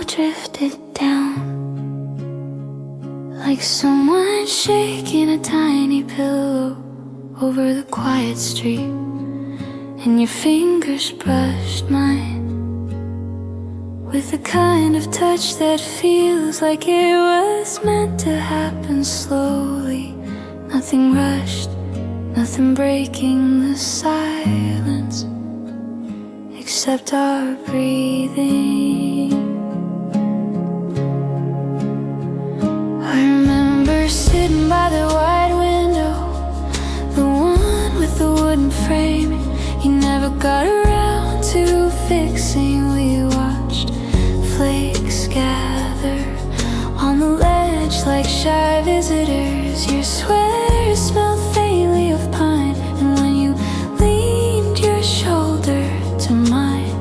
Drifted down like someone shaking a tiny pillow over the quiet street, and your fingers brushed mine with the kind of touch that feels like it was meant to happen slowly. Nothing rushed, nothing breaking the silence except our breathing. I remember sitting by the wide window, the one with the wooden framing you never got around to fixing. We watched flakes gather on the ledge like shy visitors. Your sweater smelled faintly of pine, and when you leaned your shoulder to mine,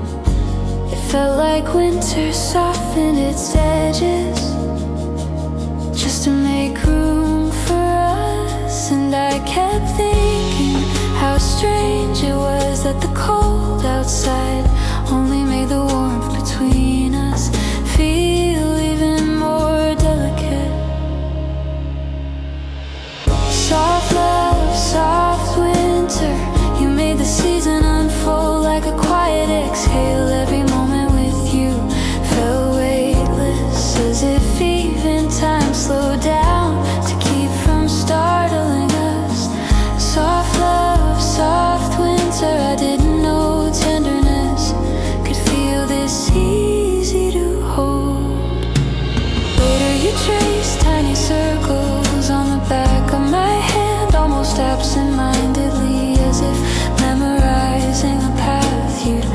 it felt like winter softened its edges just to make room for us. And I kept thinking how strange it was that the cold outside only made the warmth between us feel even more delicate. Soft love, soft winter, you made the season unfold like a quiet exhale. Every moment with you felt weightless, as if even time slowed down to keep from startling us. Soft love, soft winter, I didn't know tenderness could feel this easy to hold. Later you traced tiny circles on the back of my hand, almost absent-mindedly, as if memorizing a path you'd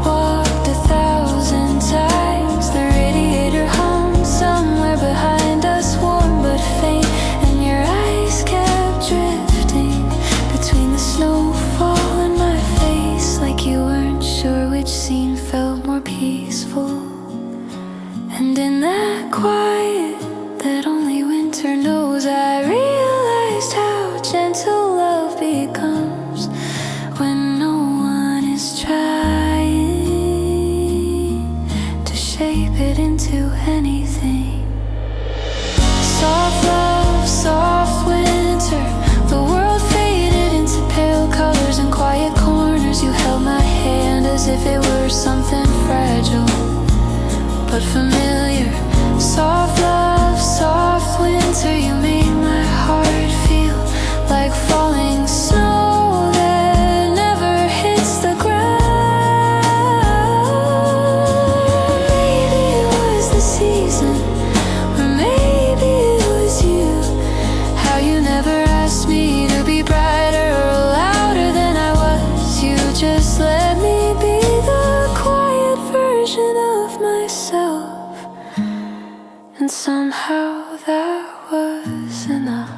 walked 1,000 times. The radiator hummed somewhere behind us, warm but faint, and your eyes kept drifting between the snowfall and my face, like you weren't sure which scene felt more peaceful. And in that quiet that only winter knows, I realized how gentle love becomes when no one is trying to shape it into anything. Soft love, soft winter, the world faded into pale colors and quiet corners. You held my hand as if it were something fragile but familiar. Soft love, soft winter, you made my heart feel like falling snow that never hits the ground. Maybe it was the season, or maybe it was you. How you never asked me to be brighter or louder than I was. You just let me be the quiet version of myself, and somehow that was enough.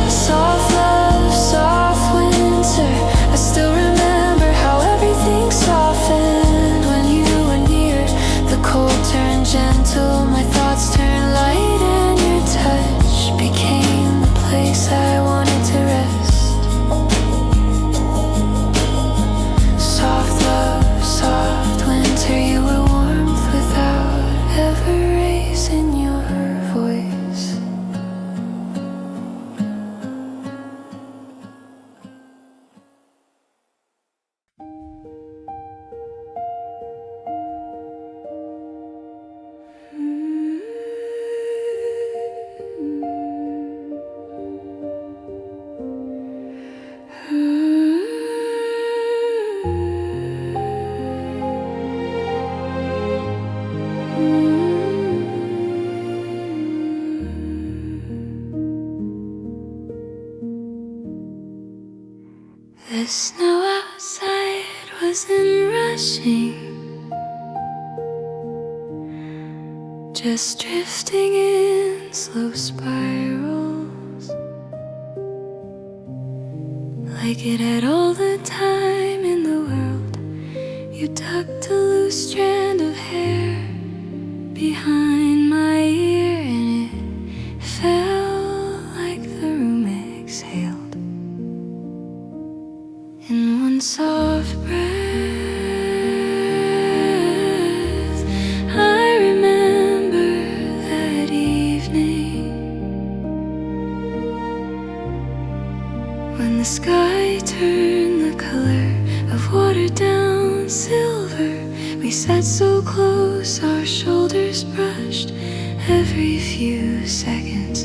Soft love, soft winter, I still remember how everything softened when you were near. The cold turned gentle, my thoughts turned light, and your touch became the place I wanted to rest. Soft love, soft winter, you were warmth without just drifting in slow spirals, like it had all the time in the world. You tucked a loose strand of hair behind my ear, and it felt like the room exhaled in one soft breath. I remember that evening when the sky turned the color of watered down silver. We sat so close, our shoulders brushed every few seconds,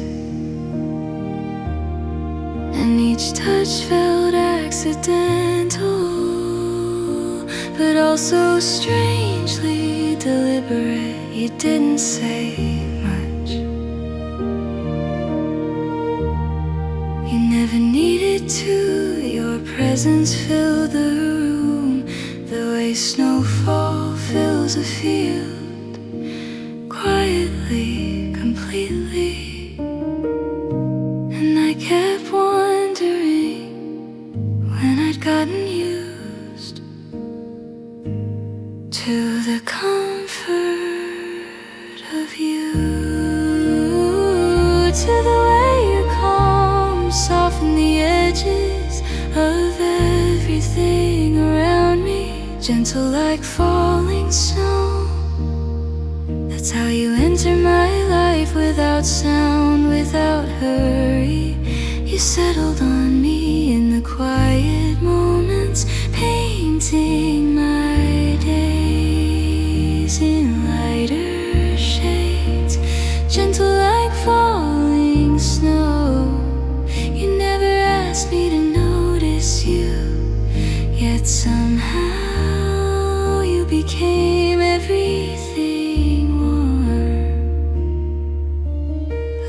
and each touch felt accidental, but also strangely deliberate. You didn't say much, you never needed to. Your presence filled the room the way snowfall fills a field, quietly, completely. And I kept wondering when I'd gotten used to the comfort of you, to the way your calm softened the edges of everything around me, gentle like falling snow. That's how you enter my life, without sound, without hurry. You settled on me in the quiet moments, painting my days in lighter shades, gentle like falling snow. You never asked me to notice you, yet somehow you became everything warm.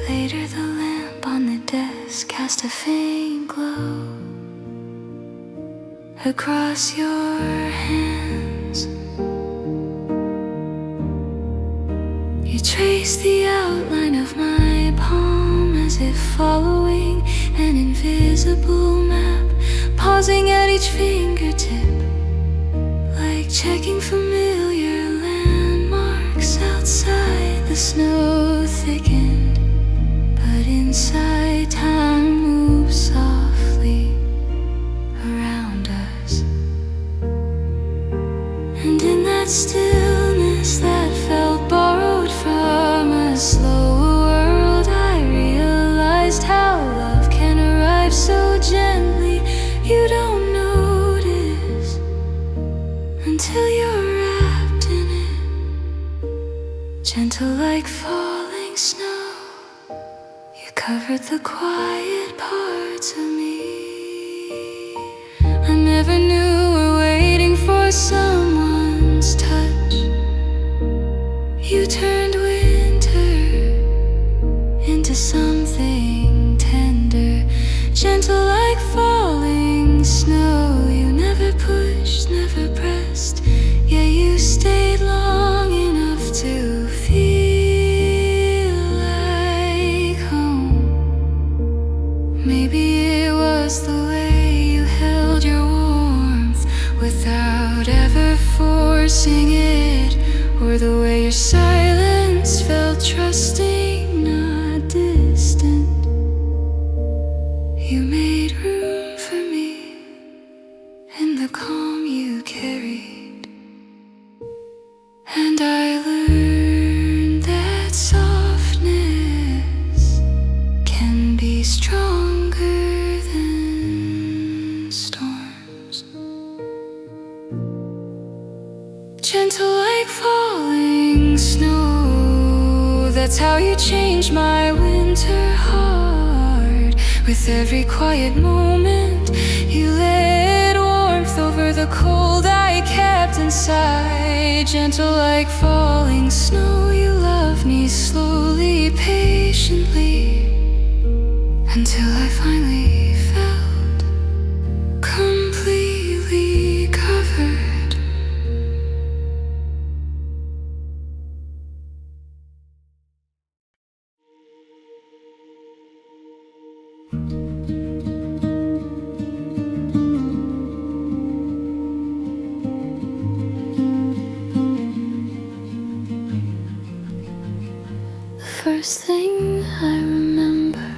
Later the lamp on the desk cast a faint glow across your hands. You traced the outline of my palm as if following an invisible map, pausing at each fingertip, like checking familiar landmarks. Outside the snow thickened, but inside time moved softly around us. And in that stillness that felt borrowed from a slower world, I realized how love can arrive so gently. You don't notice until you're wrapped in it, gentle like falling snow. You covered the quiet parts of me. I never knew we're waiting for someone's touch. You turned winter into something tender, gentle like falling snow. You never pushed, never pressed, yet you stayed long enough to feel like home. Maybe it was the way you held your warmth without ever forcing it, or the way your silence felt trusting, not distant. You made room for me in the calm you carried, and I learned that softness can be stronger than storms, gentle like falling snow. That's how you changed my winter heart. With every quiet moment, you let warmth over the cold I kept inside, gentle like falling snow. You loved me slowly, patiently, until I finally felt completely covered. first thing I remember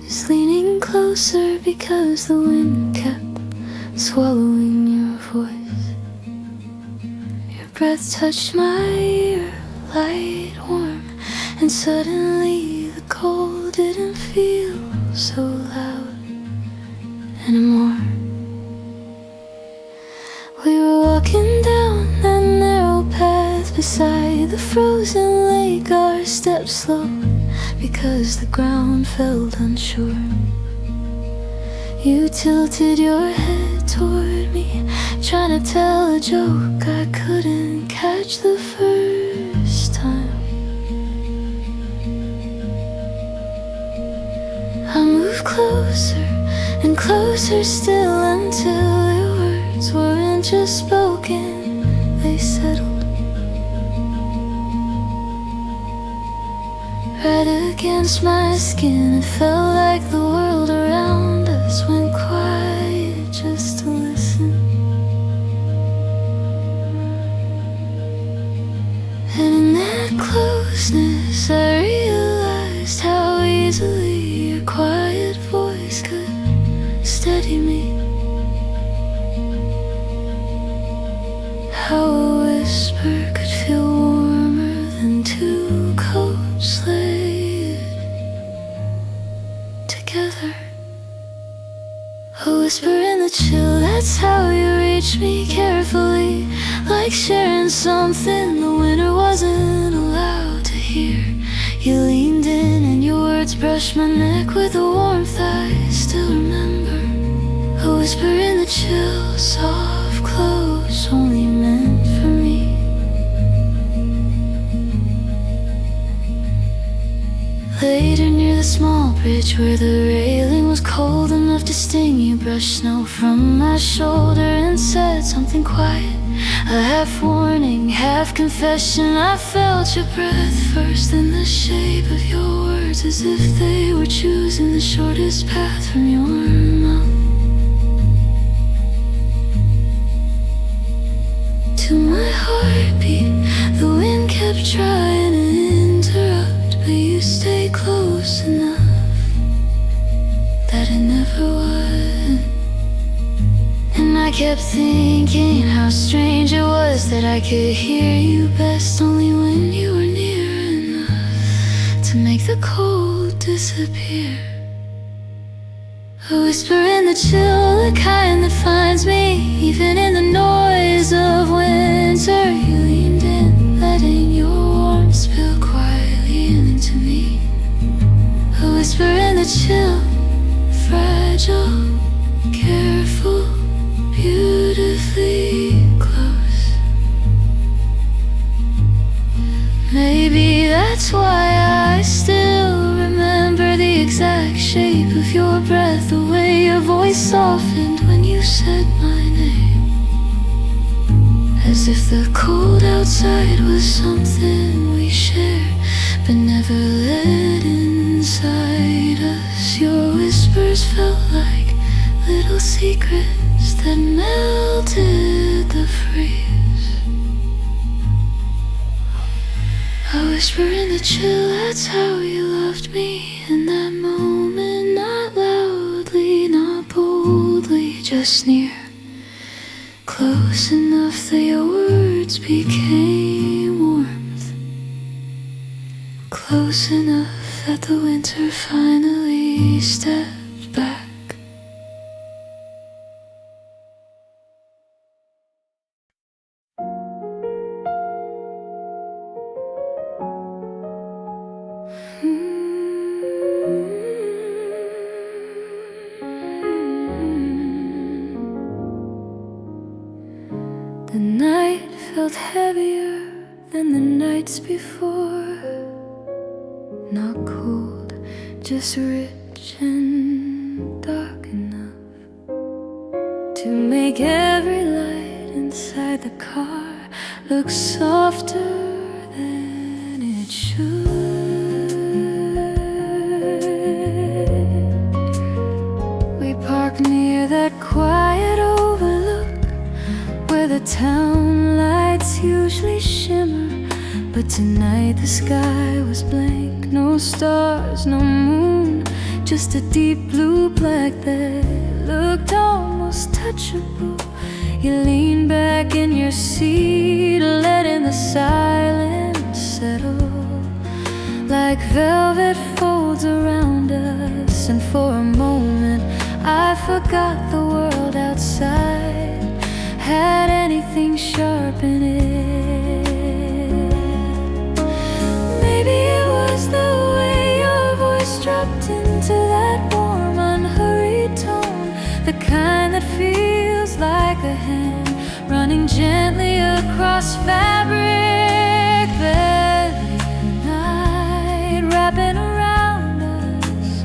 is leaning closer because the wind kept swallowing your voice. Your breath touched my ear, light, warm, and suddenly the cold didn't feel so loud anymore. We were walking down that narrow path beside the frozen lake. Our steps slowed because the ground felt unsure. You tilted your head toward me, trying to tell a joke I couldn't catch the first time. I moved closer and closer still until your words weren't just spoken, they settled right against my skin. It felt like the world around us went quiet just to listen. And in that closeness I realized how easily your quiet voice could steady me. How a whisper could feel warmer than two coats laid together. A whisper in the chill, that's how you reach me carefully, like sharing something the winter wasn't allowed to hear. You leaned in and your words brushed my neck with a warmth I still remember. A whisper in the chill, soft, close, only meant for me. Later near the small bridge where the railing was cold enough to sting, you brushed snow from my shoulder and said something quiet, a half warning, half confession. I felt your breath first, then the shape of your words, as if they were choosing the shortest path from your mouth to my heartbeat. The wind kept trying to interrupt, but you stayed close enough that it never would. And I kept thinking how strange it was that I could hear you best only when you were near enough to make the cold disappear. A whisper in the chill, the kind that finds me even in the noise of winter. You leaned in, letting your warmth spill quietly into me. A whisper in the chill, fragile, careful, beautifully close. Maybe that's why I still remember the exact shape of your breath, the way your voice softened when you said my name, as if the cold outside was something we shared but never let inside us. Your whispers felt like little secrets that melted the freeze. A whisper in the chill, that's how you loved me in that moment. Not loudly, not boldly, just near, close enough that your words became warmth, close enough that the winter finally stepped back. The night felt heavier than the nights before. Not cold, just rich and dark enough to make every light inside the car look softer than it should. We parked near that quiet overlook where the town lights usually shimmer But tonight the sky was blank, no stars, no moon, just a deep blue black that looked almost touchable. You leaned back in your seat, letting the silence settle like velvet folds around us. And for a moment I forgot the world outside had anything sharp in it. Maybe it was the way your voice dropped into that warm, unhurried tone, the kind that feels like a hand running gently across fabric. Barely night wrapping around us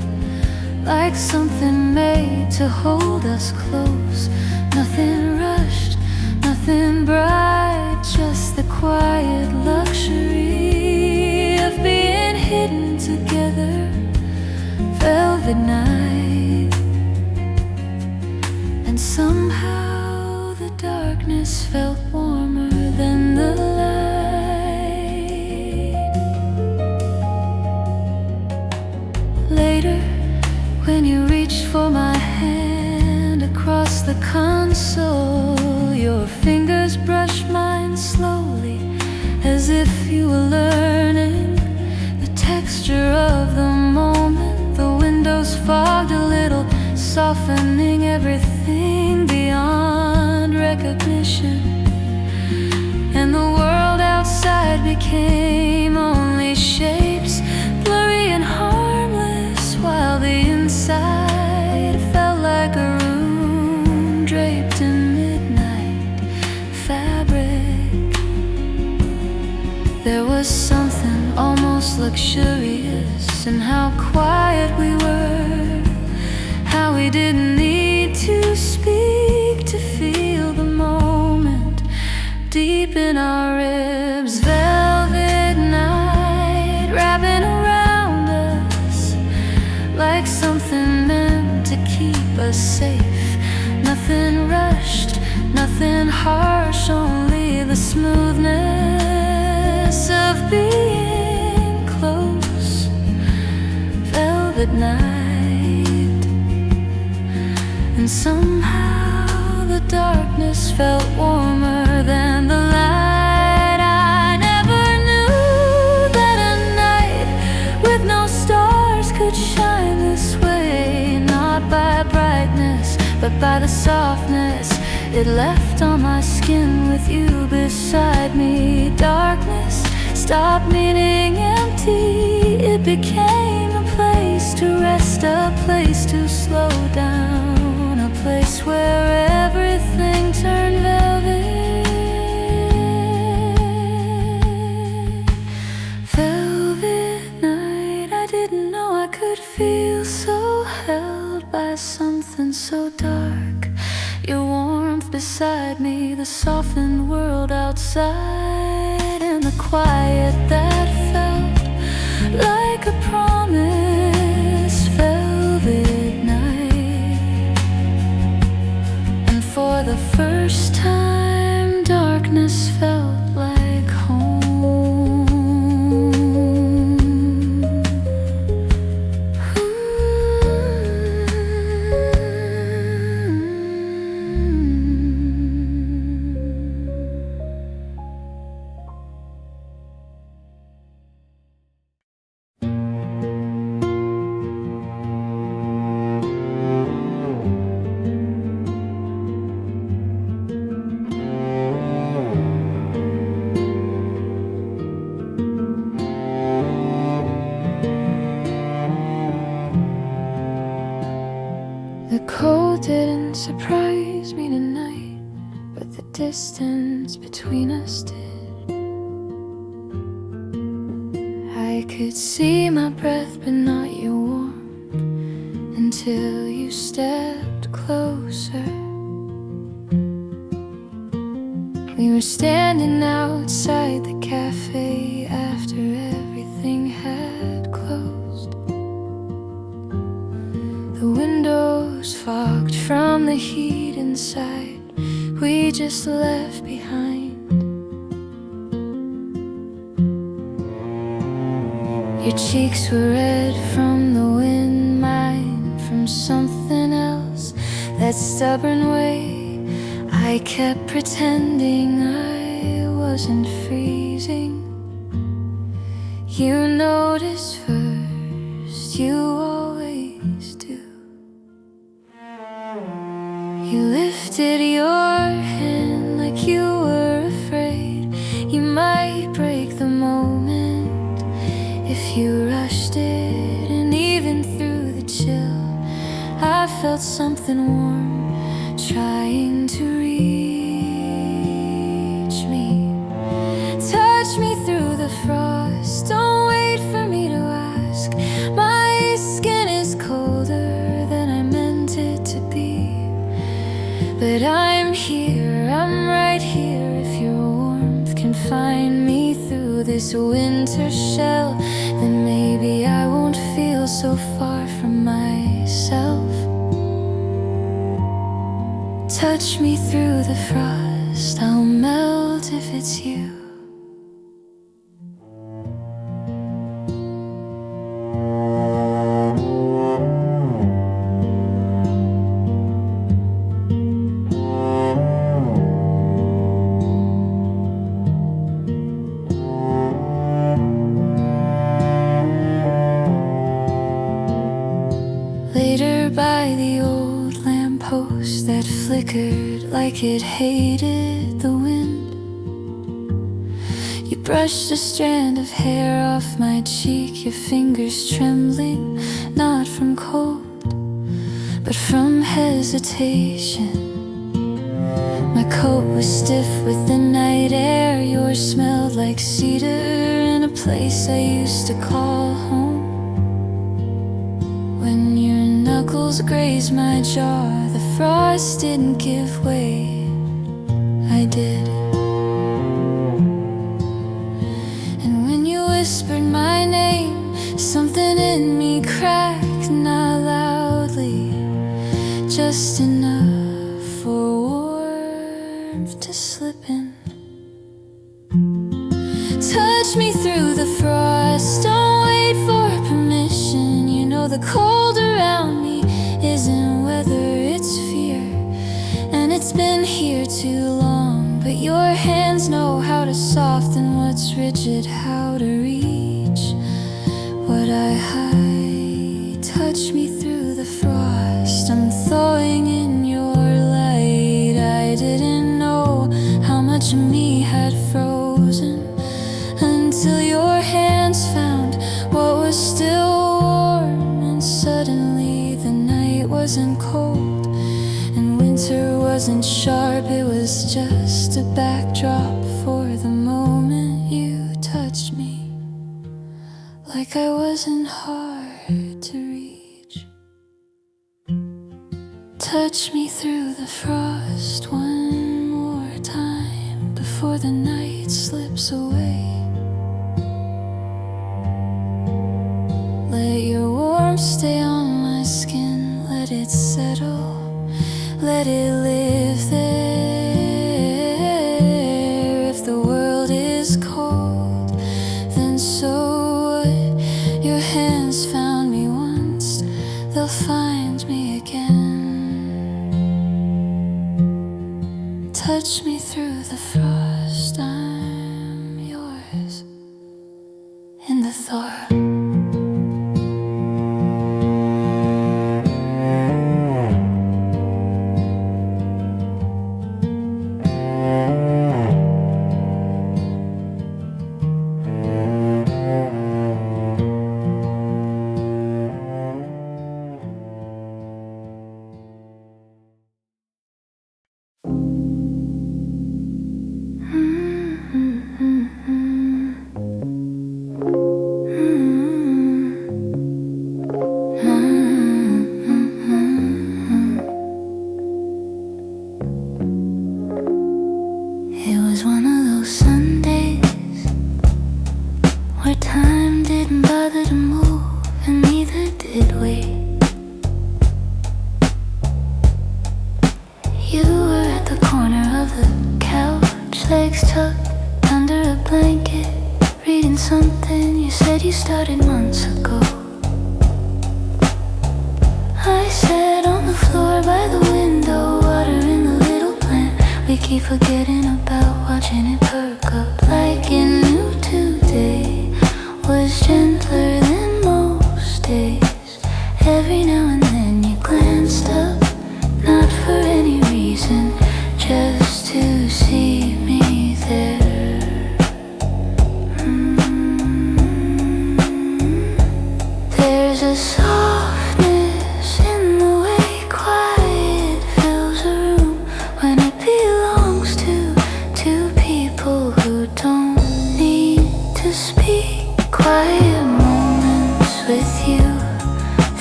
like something made to hold us close. Nothing rushed, nothing bright, just the quiet luxury of being hidden together. Velvet night, and somehow the darkness felt warmer than the light. Later, when you reached for my hand across the console, your fingers brushed mine slowly, as if you were learning the texture of the moment. The windows fogged a little, softening everything beyond recognition, and the world outside became only shapes, blurry and harmless, while the inside felt like a room draped in midnight fabric. There was something almost luxurious in how quiet we were, how we didn't need to speak to feel the moment deep in our ribs. Velvet night wrapping around us like something meant to keep us safe. Nothing rushed, nothing harsh, only the smoothness of being close. Velvet night, and somehow the darkness felt warmer than the light. I never knew that a night with no stars could shine this way, not by brightness, but by the softness it left on my skin with you beside me. Darkness stopped meaning empty, it became a place to rest, a place to slow down, a place where everything turned velvet. Velvet night, I didn't know I could feel so held by something so dark. Your warmth beside me, the softened world outside, and the quiet that felt like a promise. Velvet night, and for the first time darkness felt like home. The cold didn't surprise me tonight, but the distance between us did. I could see my breath but not your warmth until you stepped closer. We were standing outside the cafe after everything had closed. The windows fogged from the heat inside we just left behind. Your cheeks were red from the wind, mine from something else. That stubborn way I kept pretending I wasn't freezing. You noticed first, you always do. You lifted your hand like you were afraid you might break the moment if you rushed it. And even through the chill, I felt something warm trying to reach me. Touch me through the frost, don't wait for me to ask. My skin is colder than I meant it to be, but I'm here, I'm right here. If your warmth can find me through this winter shell, then maybe I won't feel so far from myself. Touch me through the frost, I'll melt if it's you. Later by the old lamppost that flickered like it hated the wind, you brushed a strand of hair off my cheek, your fingers trembling, not from cold, but from hesitation. My coat was stiff with the night air, yours smelled like cedar in a place I used to call home. When your knuckles grazed my jaw, the frost didn't give way, I did. And when you whispered my name, something in me cracked, not loudly, just enough for warmth to slip in. Touch me through the frost, don't wait for permission. You know the cold around me isn't weather, it's fear. And it's been here too long, but your hands know how to soften what's rigid, how to reach what I hide. Touch me through the frost, I'm thawing in your light. I didn't know how much of me had frozen until your hands found what was still warm. And suddenly the night wasn't cold and winter wasn't sharp. It was just a backdrop for the moment you touched me, like I wasn't hard to reach. Touch me through the frost one more time before the night slips away. Let your warmth stay on my skin, let it settle, let it live there. If the world is cold, then so what? Your hands found me once, they'll find me again. Touch me through the frost, I'm yours in the thaw. It was one of those Sundays where time didn't bother to move, and neither did we. You were at the corner of the couch, legs tucked under a blanket, reading saying something you said you started months ago. I sat on the floor by the window, watering the little plant. We keep forgetting about watching it perk up. Like it knew today was gentler than most days. Every now and then you glanced up, not for any reason, just to see me there. There's a softness in the way quiet fills a room when it belongs to two people who don't need to speak. Quiet moments with you,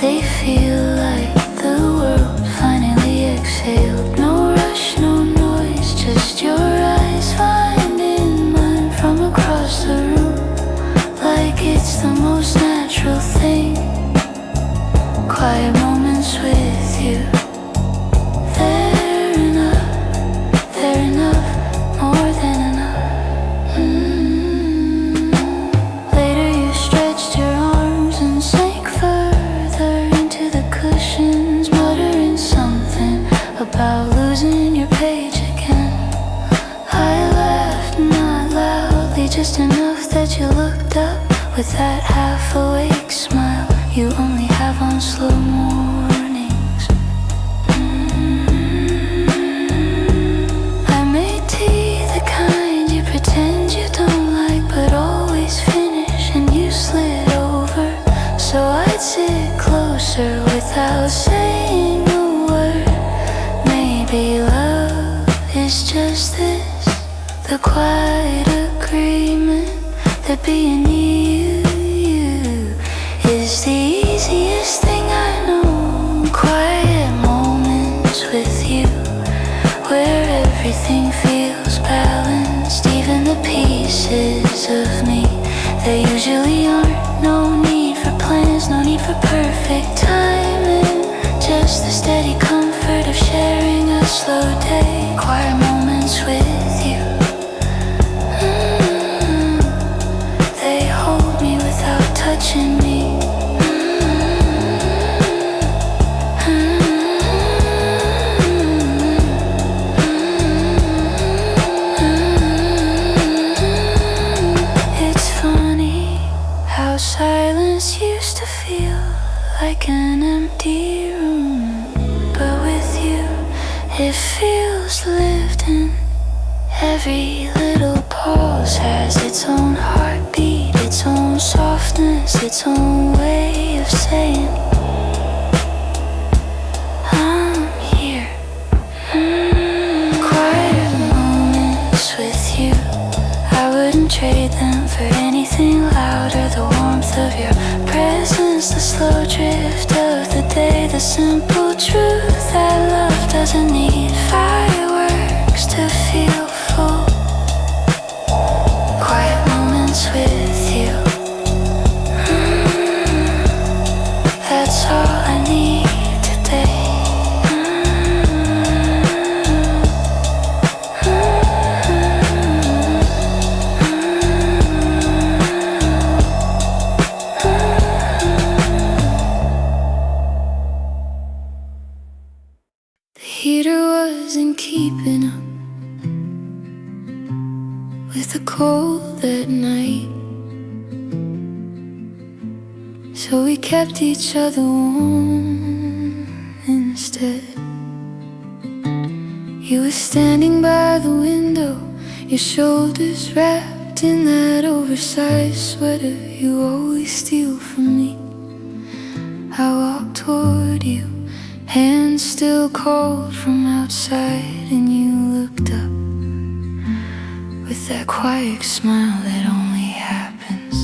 they feel like the world finally exhaled. No rush, no noise, just your eyes finding mine from across the room, like it's the most natural thing. Quiet moments with you, they're enough, more than enough. Later you stretched your arms and sank further into the cushions, muttering something about losing your page again. I laughed, not loudly, just enough that you looked up with that half-awake smile you only have on slow mornings. I made tea, the kind you pretend you don't like but always finish, and you slid over so I'd sit closer without saying a word. Maybe love is just this, the quiet agreement that being you is the easiest thing I know. Quiet moments with you, where everything feels balanced, even the pieces of me that usually aren't. No need for plans, no need for perfect timing, just the steady comfort of sharing a slow day. Quiet moments with you, they hold me without touching me. It's funny how silence used to feel like an empty room, but with you it feels lived in. Every little pause has its own heartbeat, its own softness, its own way of saying I'm here. Quiet moments with you, I wouldn't trade them for anything louder. The warmth of your presence, the slow drift of the day, the simple truth that love doesn't need fireworks to feel full. Quiet moments with you, that's all I need today. The heater wasn't keeping up with the cold that night, so we kept each other warm instead. You were standing by the window, your shoulders wrapped in that oversized sweater you always steal from me. I walked toward you, hands still cold from outside, and you looked up with that quiet smile that only happens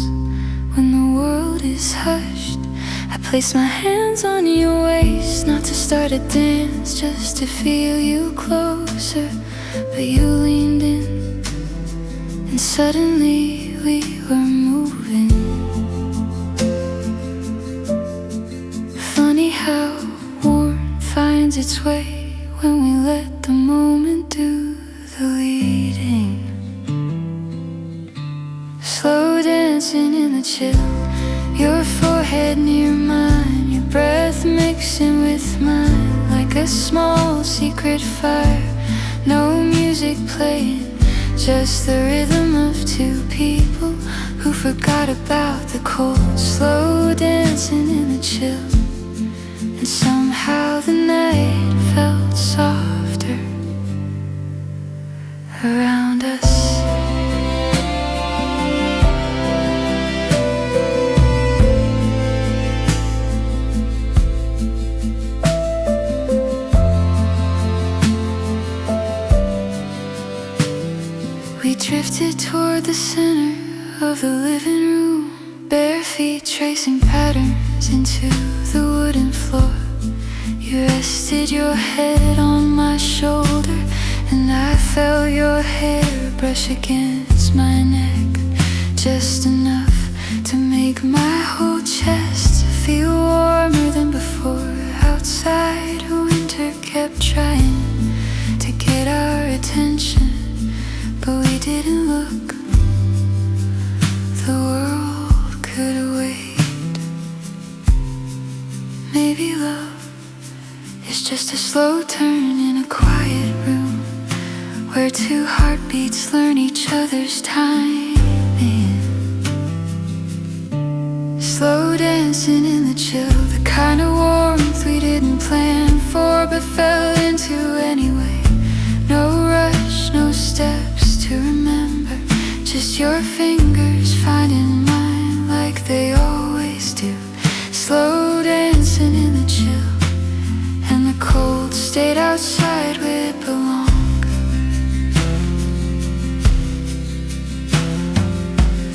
when the world is hushed. I placed my hands on your waist, not to start a dance, just to feel you closer. But you leaned in, and suddenly we were moving. Funny how warmth finds its way when we let the moment do the leading. Slow dance dancing in the chill, your forehead near mine, your breath mixing with mine like a small secret fire. No music playing, just the rhythm of two people who forgot about the cold. Slow dancing in the chill, and somehow the night felt softer around us. We drifted toward the center of the living room, bare feet tracing patterns into the wooden floor. You rested your head on my shoulder, and I felt your hair brush against my neck, just enough to make my whole chest feel warmer than before. Outside, winter kept trying to get our attention, but we didn't look. The world could wait. Maybe love is just a slow turn in a quiet room, where two heartbeats learn each other's timing. Slow dancing in the chill, the kind of warmth we didn't plan for but fell into anyway. No rush, no steps to remember, just your fingers finding mine like they always do. Slow dancing in the chill, and the cold stayed outside where it belonged.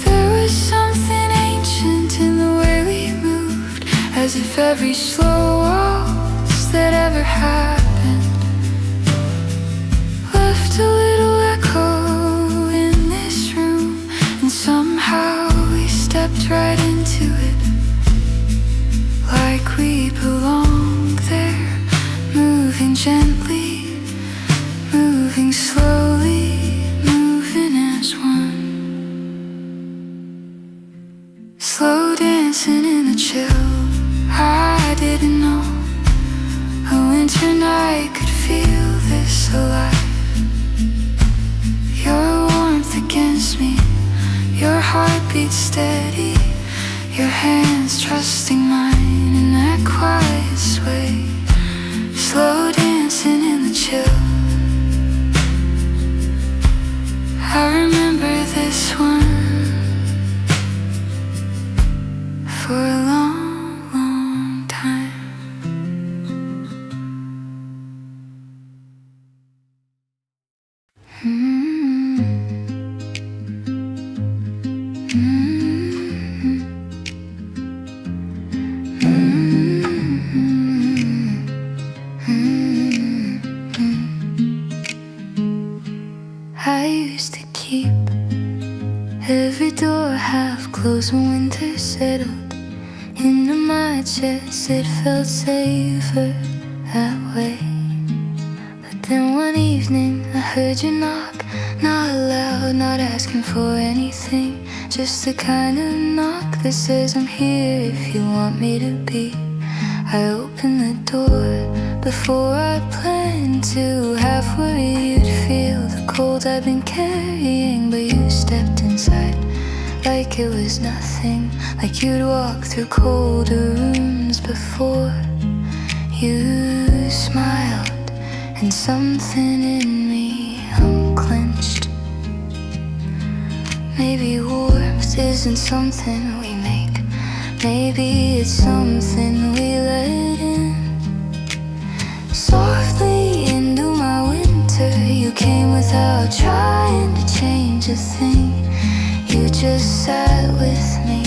There was something ancient in the way we moved, as if every slow waltz that ever happened left a little echo in this room, and somehow we stepped right into it, like we belonged there. Moving gently, moving slowly, moving as one. Slow dancing in the chill, I didn't know a winter night could feel this alive. Your warmth against me, your heartbeat steady, your hands trusting mine in that quiet sway. Slow dancing in the chill, I remember this one for a long, long time. I used to keep every door half closed when winter settled into my chest. It felt safer that way. But then one evening I heard you knock, not loud, not asking for anything, just the kind of knock that says I'm here if you want me to be. I opened the door before I planned to, half worried you'd feel the cold I've been carrying, but you stepped inside like it was nothing, like you'd walked through colder rooms before. You smiled, and something in me unclenched. Maybe warmth isn't something we make, maybe it's something we let in. Softly into my winter, you came without trying to change a thing. You just sat with me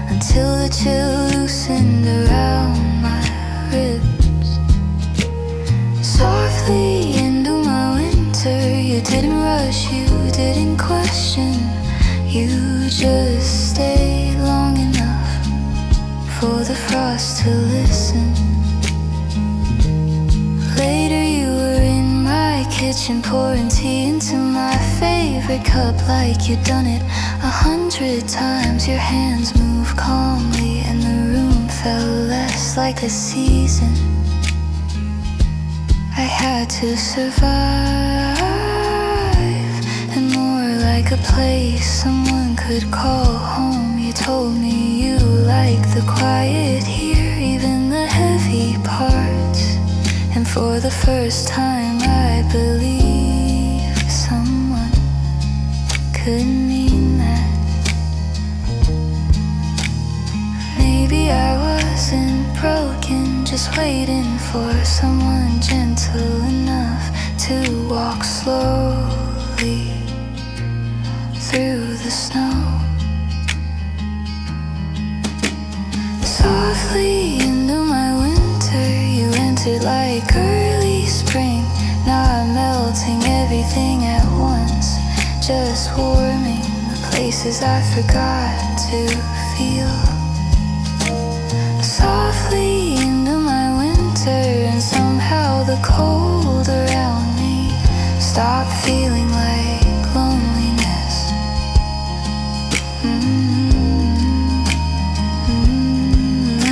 until the chill loosened around my ribs. Softly into my winter, you didn't rush, you didn't question, you just stayed long enough for the frost to listen. Later you were in my kitchen pouring tea into my favorite cup like you'd done it 100 100 times your hands move calmly, and the room felt less like a season. I had to survive, and more like a place someone could call home. You told me you like the quiet here, even the heavy parts. And for the first time I believe someone could mean that. Maybe I wasn't broken, just waiting for someone gentle enough to walk slowly through the snow. Softly into my winter, you entered like early spring. Now I'm melting everything at once, just warming the places I forgot to feel. Softly into my winter, and somehow the cold around me stopped feeling like loneliness.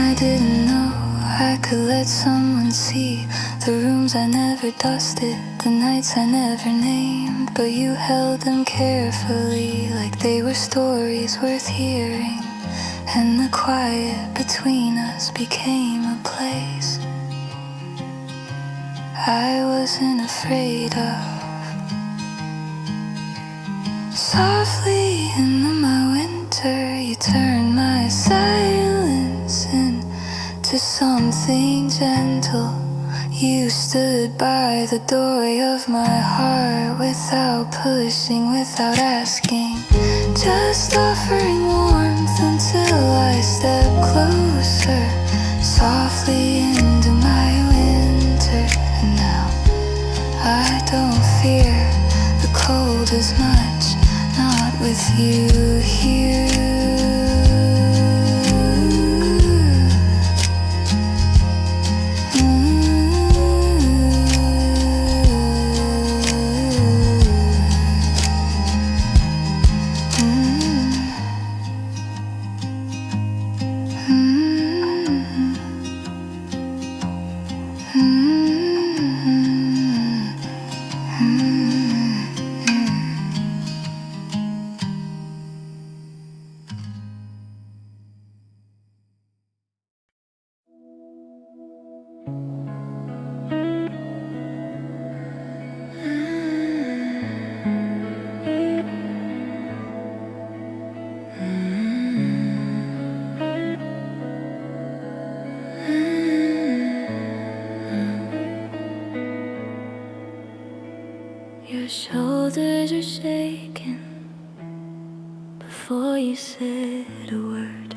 I didn't know I could let someone see the rooms I never dusted, the nights I never named, but you held them carefully like they were stories worth hearing. And the quiet between us became a place I wasn't afraid of. Softly into my winter, you turned my silence into something gentle. You stood by the doorway of my heart without pushing, without asking, just offering warmth until I stepped closer, softly into my winter. And now I don't fear the cold as much, not with you here. Your shoulders are shaking before you said a word.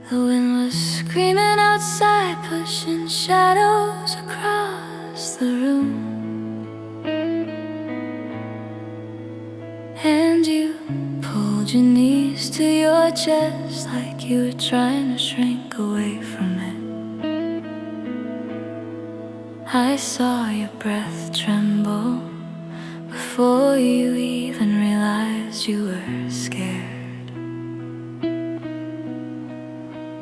The wind was screaming outside, pushing shadows across the room. And you pulled your knees to your chest like you were trying to shrink away from it. I saw your breath tremble before you even realized you were scared.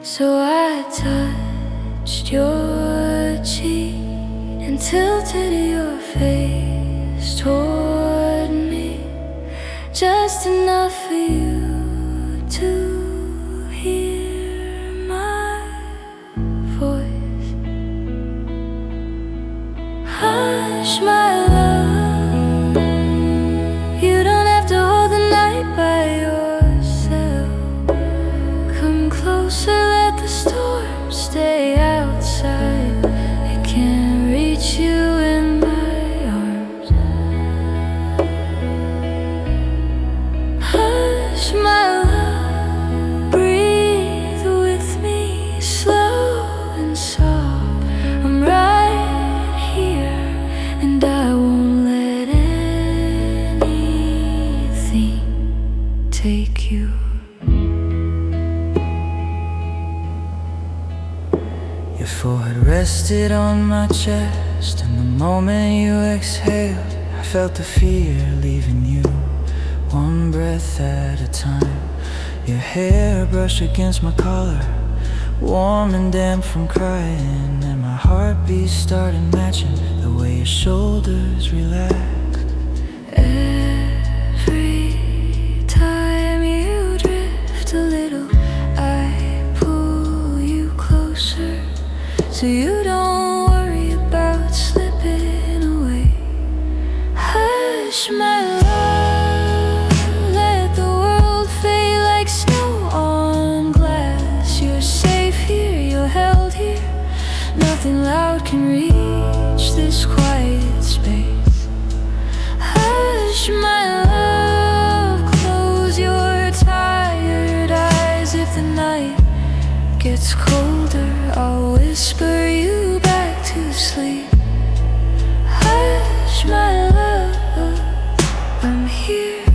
So I touched your cheek and tilted your face toward me, just enough for you to hear my voice. Hush, my love, you don't have to hold the night by yourself. Come closer, let the storm stay outside. It can't reach you in my arms. Hush, my love, breathe with me, slow and soft. I'm right here, and I won't let anything take you. Your forehead rested on my chest, and the moment you exhaled, I felt the fear leaving you. breath at a time. Your hair brushed against my collar, warm and damp from crying, and my heartbeat started matching the way your shoulders relaxed. Every time you drift a little, I pull you closer, so you don't worry about slipping away. Hush, my love, let the world fade like snow on glass. You're safe here, you're held here. Nothing loud can reach this quiet space. Hush, my love, close your tired eyes. If the night gets colder, I'll whisper you back to sleep. Hush, my love, I'm here,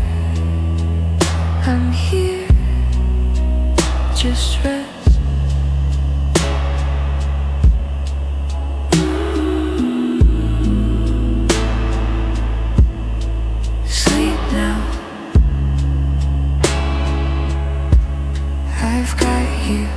I'm here, just rest. Sleep now, I've got you.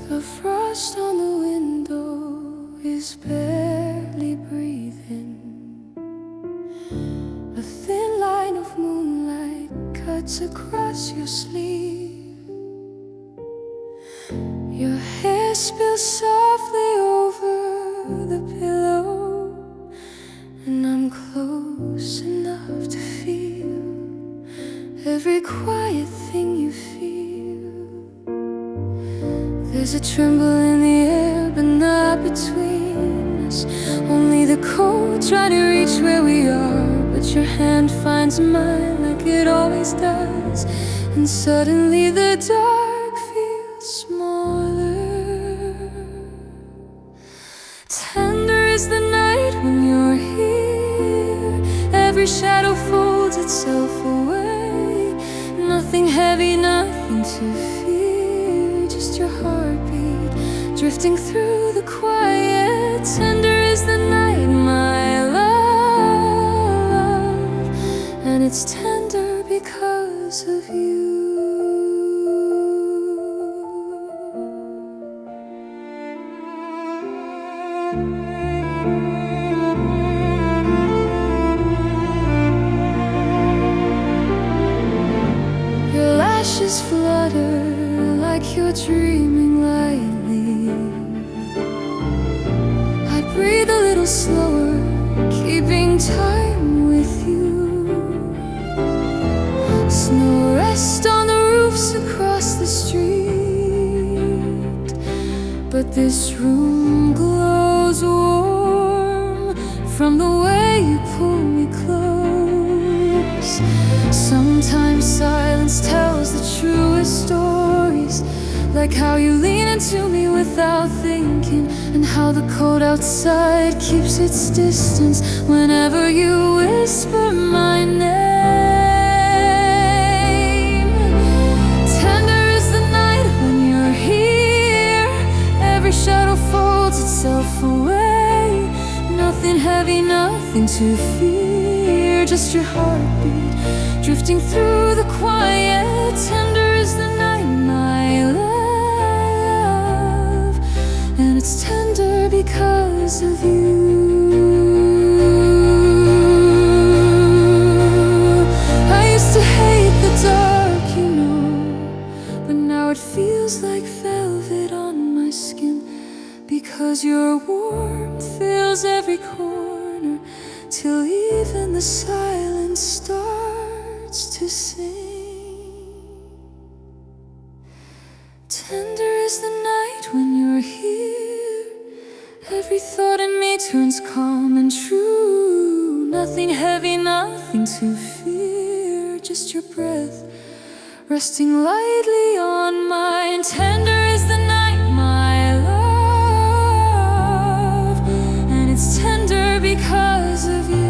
The frost on the window is barely breathing. A thin line of moonlight cuts across your sleeve. Your hair spills softly over the pillow, and I'm close enough to feel every quiet thing you feel. There's a tremble in the air, but not between us. Only the cold trying to reach where we are. But your hand finds mine like it always does, and suddenly the dark feels smaller. Tender is the night when you're here. Every shadow folds itself away. Nothing heavy, nothing to fear, just your heartbeat drifting through the quiet. Tender is the night, my love, and it's tender because of you. Your lashes flutter like you're dreaming lightly. I breathe a little slower, keeping time with you. Snow rests on the roofs across the street, but this room glows warm from the way you pull me close. Sometimes silence tells the truest stories, like how you lean into me without thinking, and how the cold outside keeps its distance whenever you whisper my name. Tender is the night when you're here. Every shadow folds itself away. Nothing heavy, nothing to fear, just your heartbeat drifting through the quiet. Tender is the night, my love, and it's tender because of you. I used to hate the dark, you know, but now it feels like velvet on my skin, because your warmth fills every corner, till even the silence starts to sing. Tender is the night when you're here. Every thought in me turns calm and true. Nothing heavy, nothing to fear. just your breath resting lightly on mine. Tender is the night, my love, and it's tender because of you.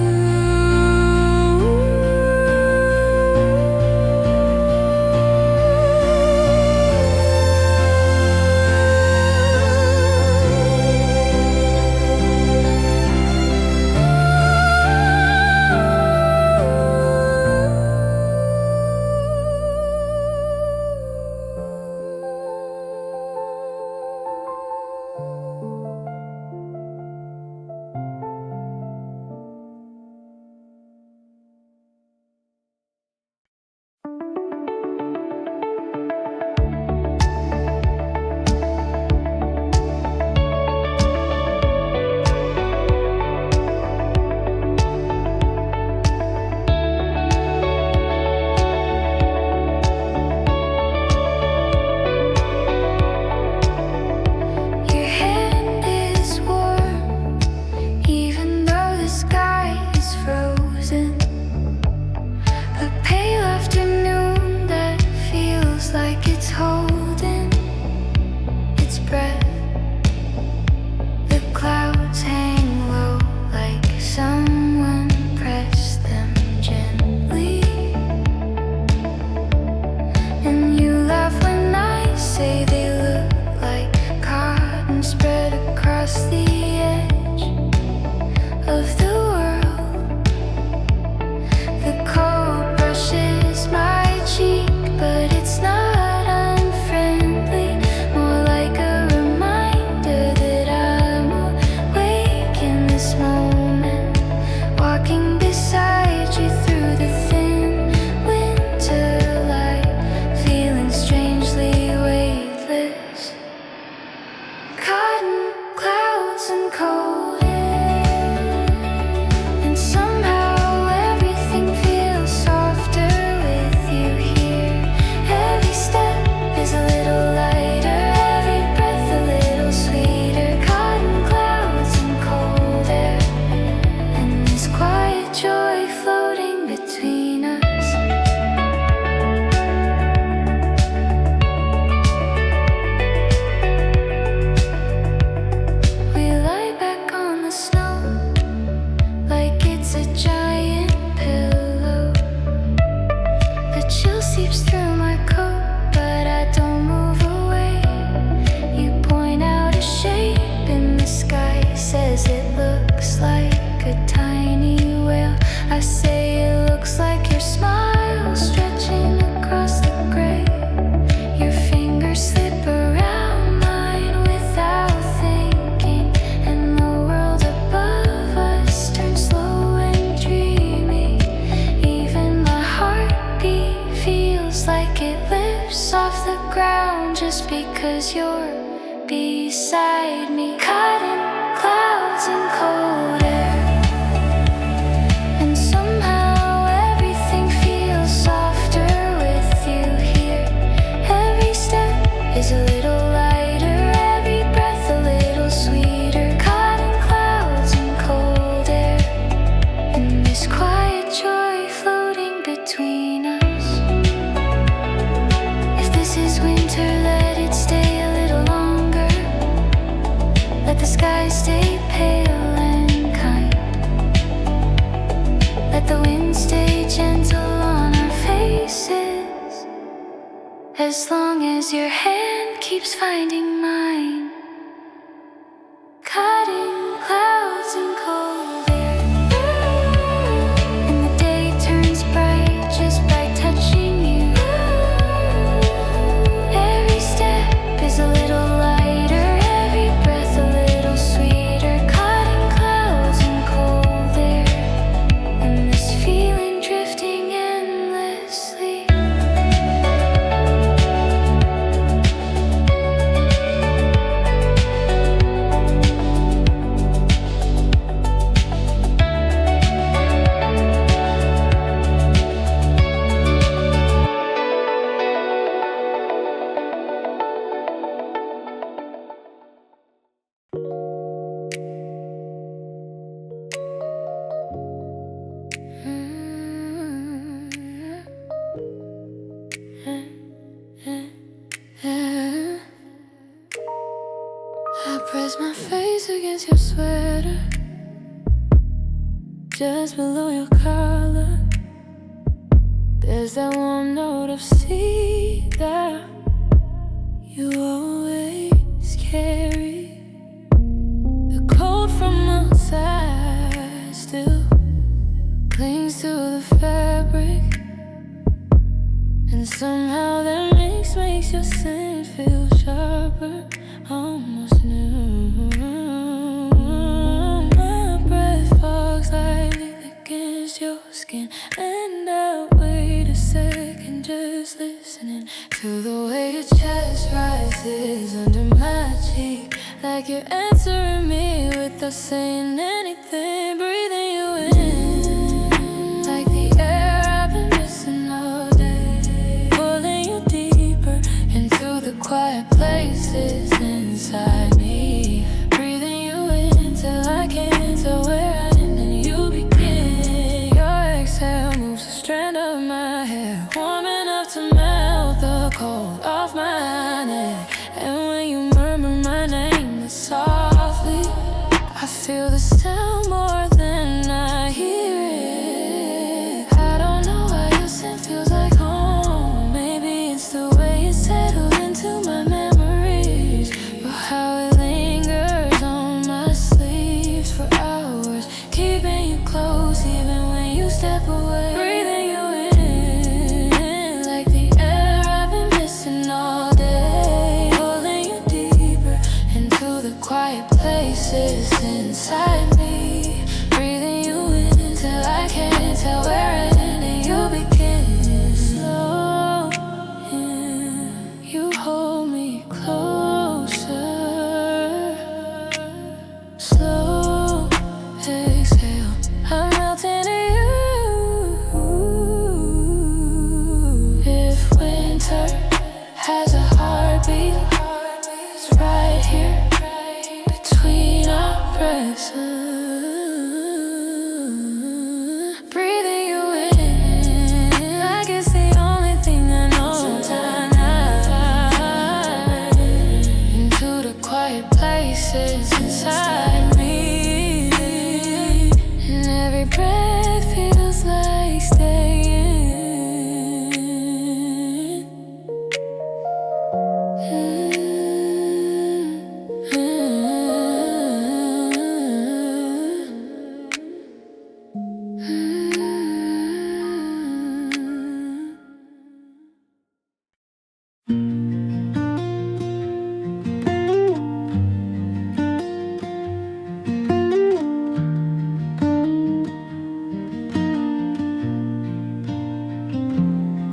As long as your hand keeps finding mine, cutting clouds and cold air, and the day turns bright just by touching you. Every step is a little lighter, every breath a little sweeter, cutting clouds and cold air, and this feeling drifting endlessly. Rest my face against your sweater, just below your collar. There's that warm note of sea that you always carry. The cold from outside still clings to the fabric, and somehow that makes your scent feel sharper, almost new. My breath fogs lightly against your skin, and I wait a second just listening to the way your chest rises under my cheek, like you're answering me without saying anything. Breathing you in like the air I've been missing all day, pulling you deeper into the quiet places inside me. Breathing you in till I can't tell where I end and you begin. Your exhale moves a strand of my hair, warm enough to melt the cold off my neck. And when you murmur my name softly, I feel the sound more than I hear it. I don't know why your scent feels like home. Maybe it's the way it settled into my memories, or how it lingers on my sleeves for hours, keeping you close even when you step away. Breathing you in like the air I've been missing all day, pulling you deeper into the quiet places inside me. Breathing you in till I can't tell where I end and you begin. Slow in, you hold me closer. Slow exhale, I'm melting to you. If winter has a heartbeat, it's right here between our breaths. Breathing you in like it's the only thing I know. Tonight, into the quiet places inside me, and every breath feels like staying.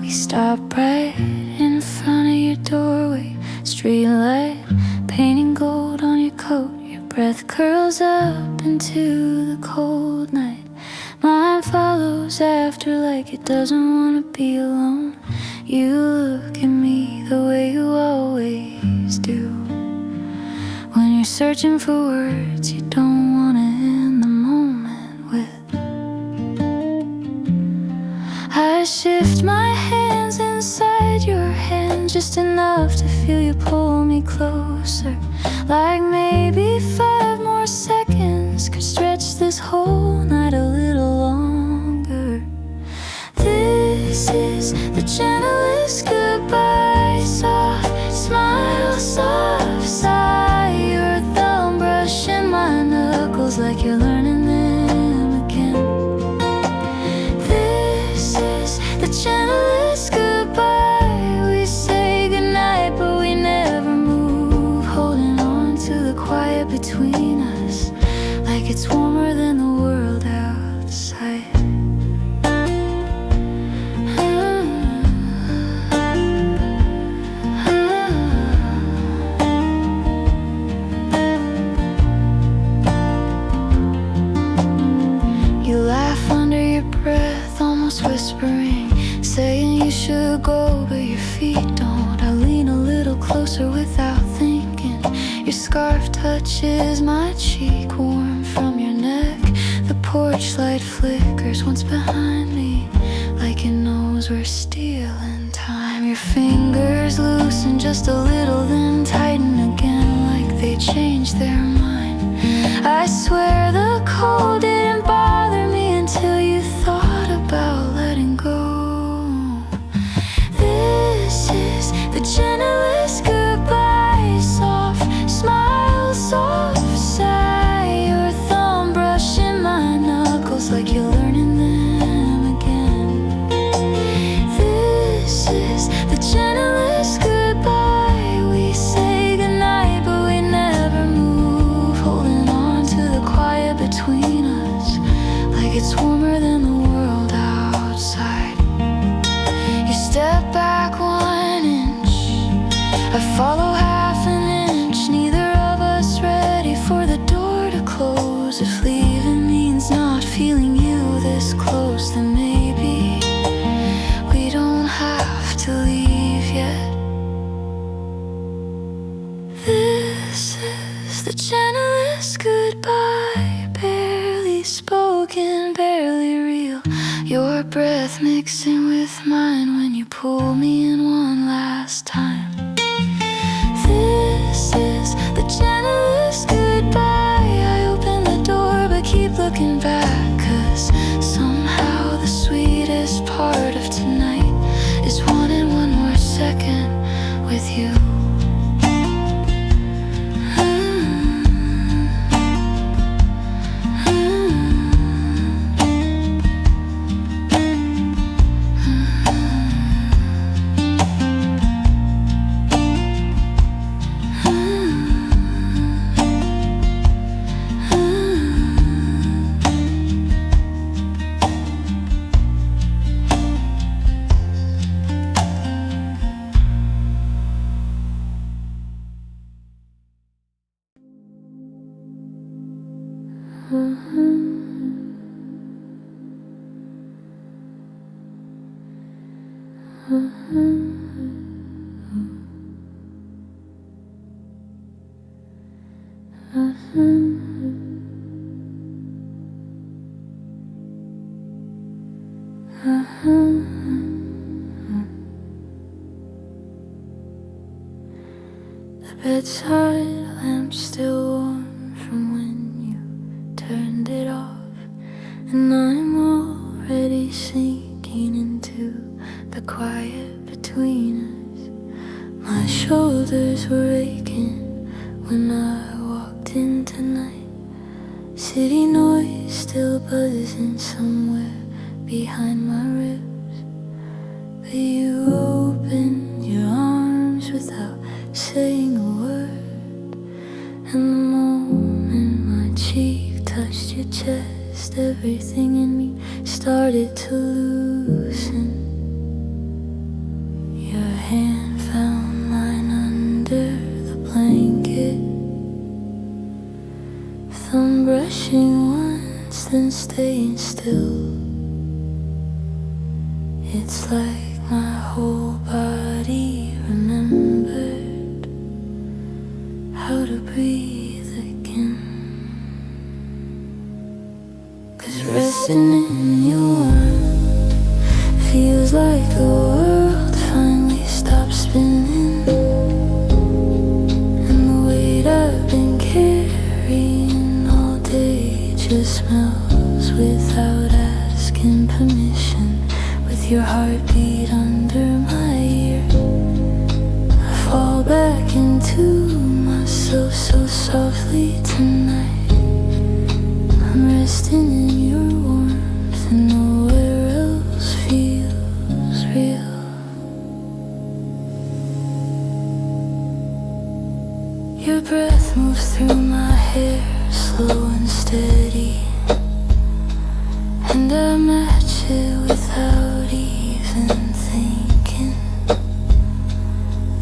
We stop right in front of your doorway, street light painting gold on your coat. Your breath curls up into the cold night. Mine follows after like it doesn't want to be alone. You look at me the way you always do. When you're searching for words you don't want to end the moment with. I shift my hands inside your hand just enough to feel you pull me closer. Like maybe 5 more seconds could stretch this whole night a little longer. This is the gentlest goodbye. Soft smile, soft sigh. Your thumb brushing my knuckles like you're learning them again. This is the gentlest goodbye. We say goodnight but we never move, holding on to the quiet between us like it's warmer than the world outside. You laugh under your breath, almost whispering, saying you should go but your feet don't. I lean a little closer without thinking. Your scarf touches my cheek, warm from your neck. The porch light flickers once behind me, like it knows we're stealing time. Your fingers loosen just a little, then tighten again like they change their mind. I swear the cold didn't bother me until you thought about letting go. This is the gentlest goodbye. Soft smile, soft sigh. Your thumb brushing my knuckles like you're learning them again. This is the gentlest goodbye. We say goodnight, but we never move, holding on to the quiet between us, like it's warmer than the world outside. You step back 1 inch, I follow half an inch. Neither of us ready for the door to close. If leaving means not feeling you this close, then maybe we don't have to leave yet. This is the gentlest goodbye, barely spoken, barely real. Your breath mixing with mine when you pull me in one last time. This is the gentlest goodbye. I open the door but keep looking back, 'cause somehow the sweetest part of tonight is wanting one more second with you. The bedside lamp still warm from when you turned it off, and I'm already sinking into the quiet between us. My shoulders were aching when I walked in tonight. City noise still buzzing somewhere behind my ribs, but you opened your arms without saying a word. And the moment my cheek touched your chest, everything in me started to loosen. Your hand found mine under the blanket, thumb brushing once, then staying still. It's like my whole body remembered how to breathe again. 'Cause resting in your warmth feels like the world finally stopped spinning, and the weight I've been carrying all day just melts without asking permission. With your heartbeat under my ear, I fall back into myself so softly tonight. I'm resting in your warmth and nowhere else feels real. Your breath moves through my hair, slow and steady, and I match it without even thinking.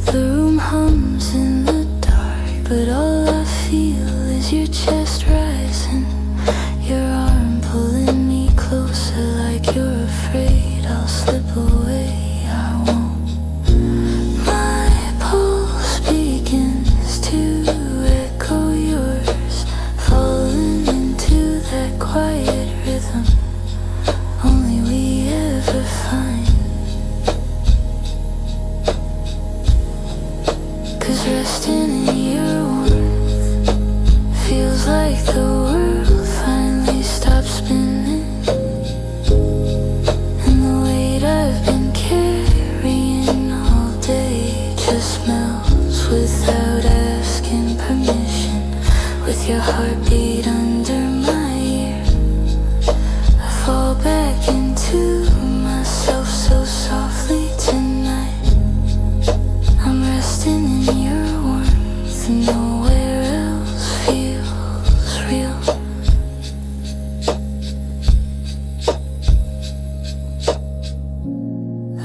The room hums in the dark, but all I feel is your chest rising, your arm pulling me closer like you're afraid I'll slip away. I won't. My pulse begins to echo yours, falling into that quiet rhythm only we ever find. 'Cause resting in your warmth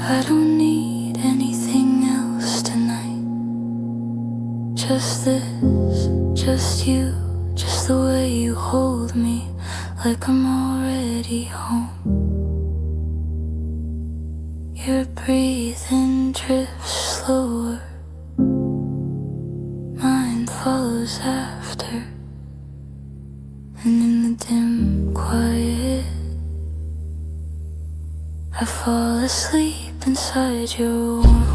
I don't need anything else tonight. Just this, just you, just the way you hold me, like I'm already home. Your breathing drifts slower, mine follows after. And in the dim quiet, I fall asleep inside your warmth.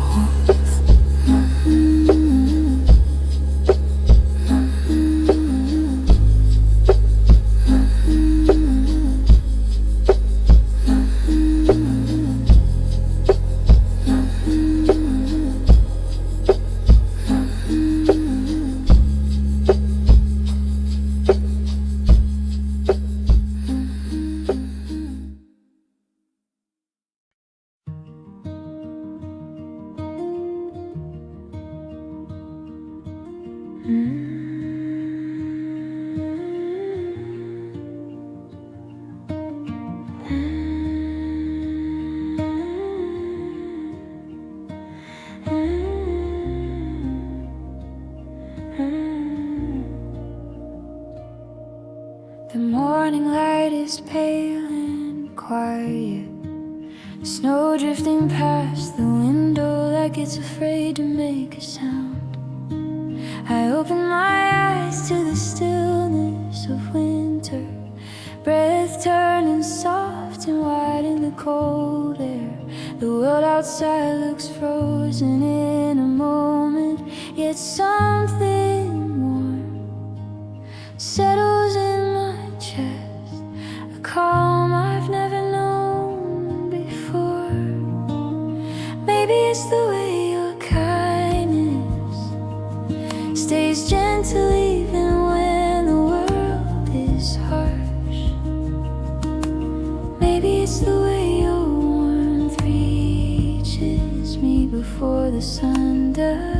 The morning light is pale and quiet, snow drifting past the window like it's afraid to make a sound. I open my eyes to the stillness of winter, breath turning soft and wide in the cold air. The world outside looks frozen in a moment, yet something warm settles in my chest, a calm I've never known before. Maybe it's the way your kindness stays gentle even when the world is harsh. Maybe it's the way your warmth reaches me before the sun does.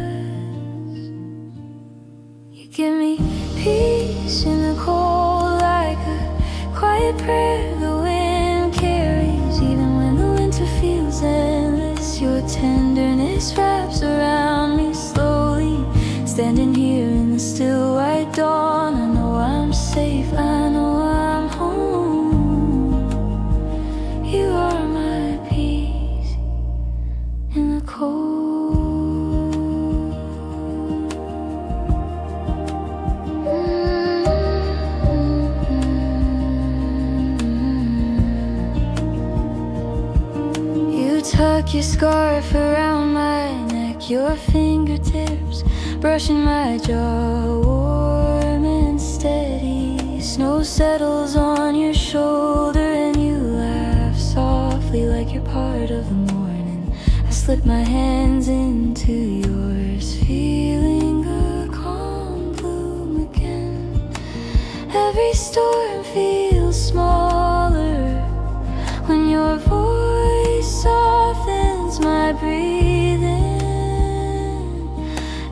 You give me peace in the cold, like a quiet prayer the wind carries. Even when the winter feels endless, your tenderness wraps around me slowly. Standing here in the still white dawn, I know I'm safe, I know I'm home. You are my peace in the cold. Tuck your scarf around my neck, your fingertips brushing my jaw, warm and steady. Snow settles on your shoulder and you laugh softly like you're part of the morning. I slip my hands into yours, feeling a calm bloom again. Every storm feels smaller when your voice softens my breathing.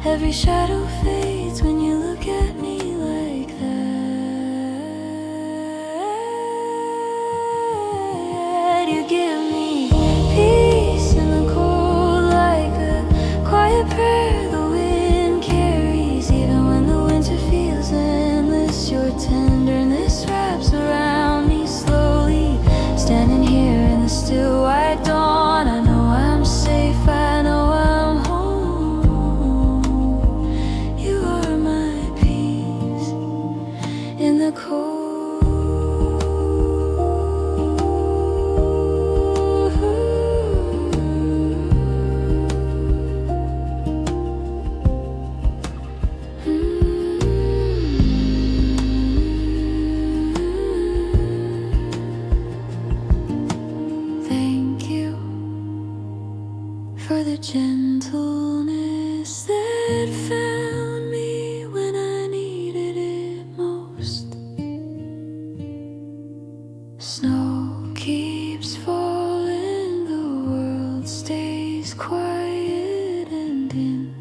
Every shadow fades when you look at me like that. You give me peace in the cold, like a quiet prayer the wind carries. Even when the winter feels endless, your tenderness wraps around me slowly. Standing here in the still white dawn, I know I'm safe, I know I'm home. You are my peace in the cold. Thank you for the gentleness that found me when I needed it most. Snow keeps falling, the world stays quiet, and in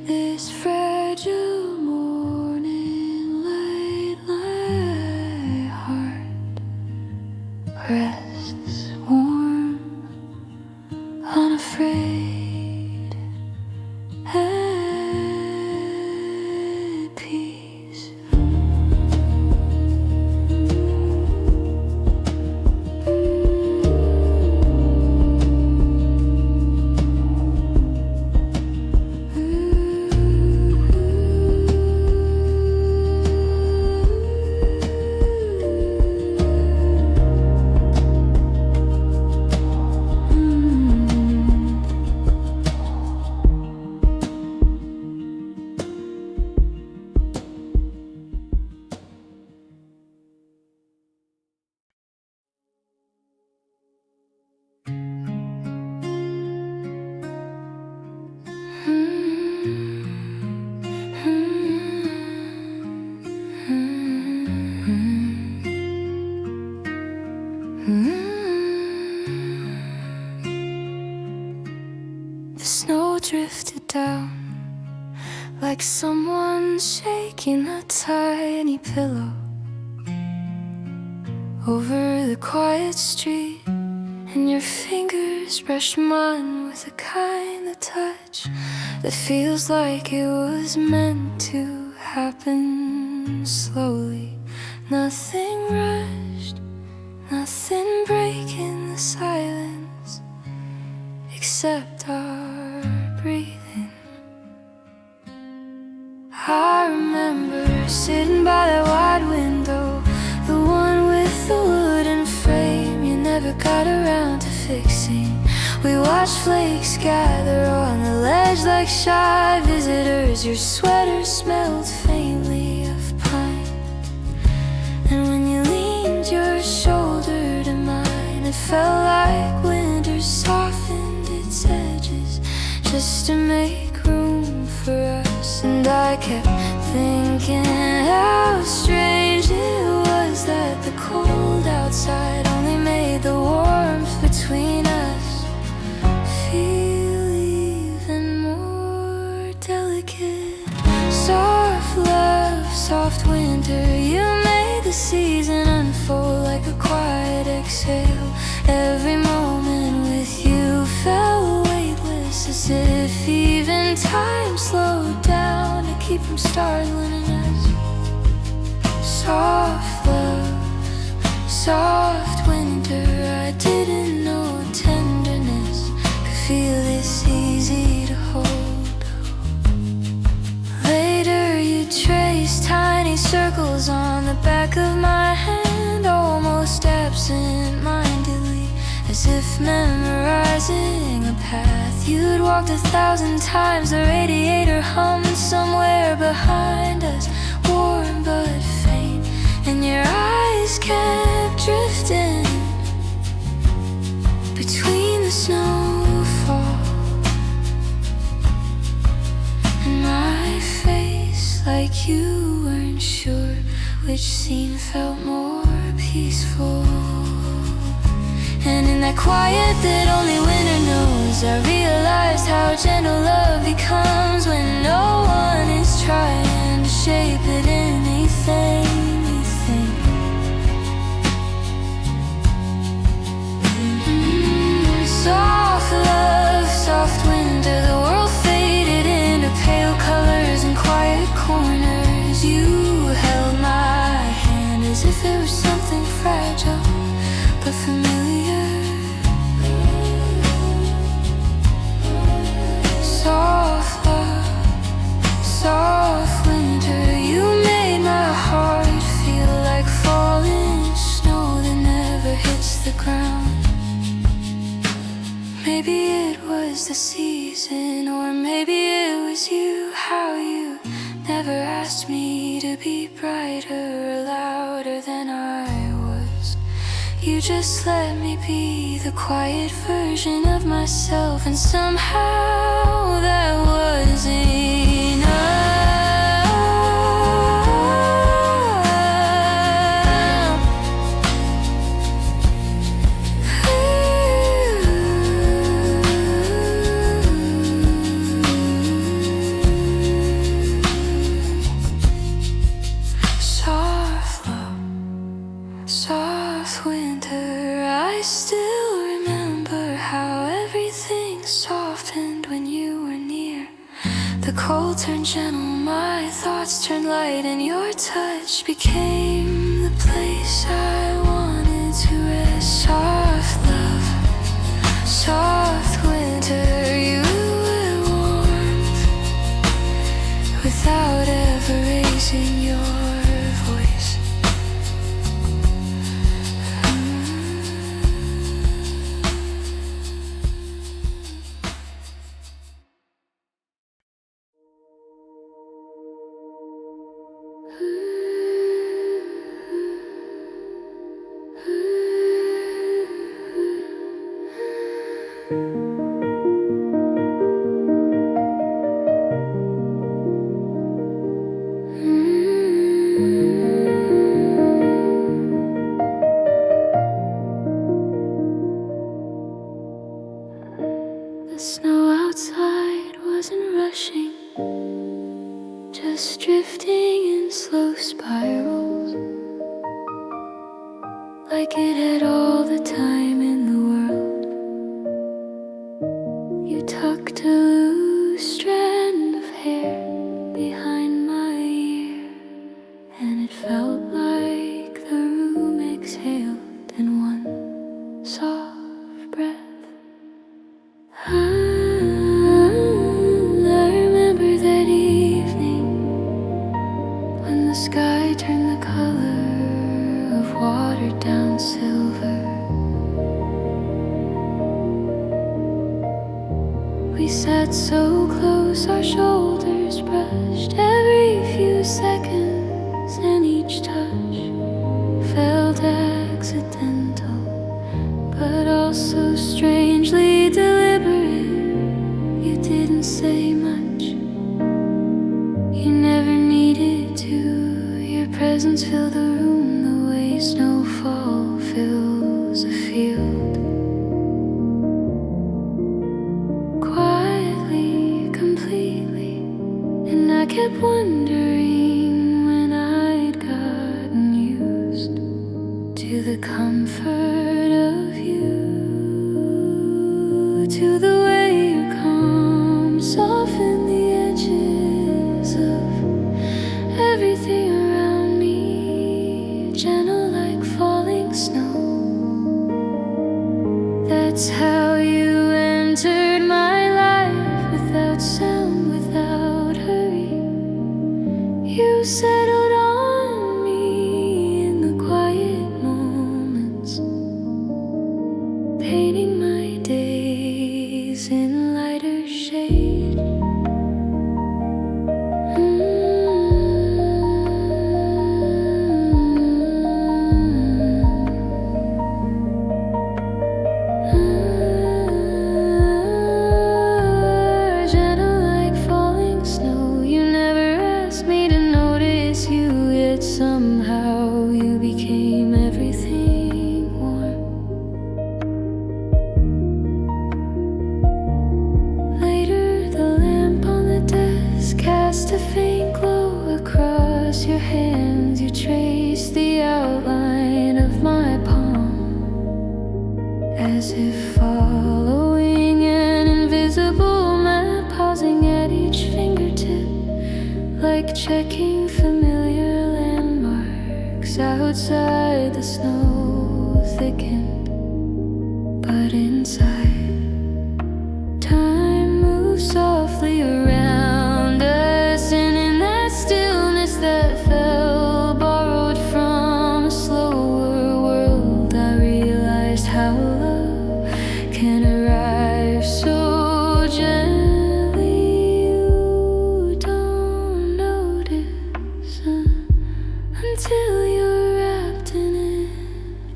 this fragile morning light, my heart rests warm on unafraid, at peace. The snow drifted down like someone shaking a tiny pillow over the quiet street, and your fingers brush mine with a kind of touch that feels like it was meant to happen slowly. Nothing rushed, nothing breaking the silence except our breathing. I remember sitting by that wide window, the one with the wooden frame you never got around to fixing. We watched flakes gather on the ledge like shy visitors. Your sweater smelled faintly of pine, and when you leaned your shoulder to mine, it felt like winter softened its edges just to make room for us. And I kept thinking how strange it was that the cold outside only made the warmth between us feel even more delicate. Soft love, soft winter, you made the season unfold like a quiet exhale. Every moment with you felt weightless, as if even time slowed down to keep from startling us. Soft love, soft winter, I didn't know tenderness could feel this easy to hold. Later you traced tiny circles on the back of my hand, almost absent-mindedly, as if memorizing a path you'd walked 1,000 times. The radiator hummed somewhere behind us, warm but faint, and your eyes kept drifting between the snowfall and my face, like you weren't sure which scene felt more peaceful. And in that quiet that only winter knows, I realized how gentle love becomes when no one is trying to shape it anything you think. Soft love, soft winter, the world faded into pale colors and quiet corners. You held my hand as if it was something fragile but familiar. Soft love, soft winter, you made my heart feel like falling snow that never hits the ground. Maybe it was the season, or maybe it was you, how you never asked me to be brighter or louder than I was. You just let me be the quiet version of myself, and somehow that was enough. Soft love, soft winter, I still remember how everything softened when you were near. The cold turned gentle, my thoughts turned light, and your touch became the place I wanted to rest. Soft love, soft winter, you were warmth without ever raising your voice. The snow outside wasn't rushing, just drifting in slow spirals, like it had all the time in the world. You tucked a loose strand of hair behind my ear, and it felt like the room exhaled in one soft breath. I remember that evening when the sky turned the color of watered down silver. We sat so close, our shoulders brushed every few seconds, and each touch felt accidental, but also strangely deliberate. You didn't say much, you never needed to. Your presence filled the room the way snowfall fills a field. Quietly, completely, and I kept wondering when I'd gotten used to the comfort of you, to the way you calm soften the edges of everything around me, gentle like falling snow. That's how you entered my life, without sound, without hurry. You settled on me in the quiet moments, painting my days in lighter shade. Gentle like falling snow, you never asked me to notice you, yet somehow you became everything warm. Later, the lamp on the desk cast a faint glow across your hands. You traced the outline of my palm, as if following an invisible map, pausing at each fingertip, like checking familiar landmarks. Outside, the snow thickened, but inside, time moves softly around us, and in that stillness that fell, borrowed from a slower world, I realized how love can arrive so gently. You don't notice until you're wrapped in it,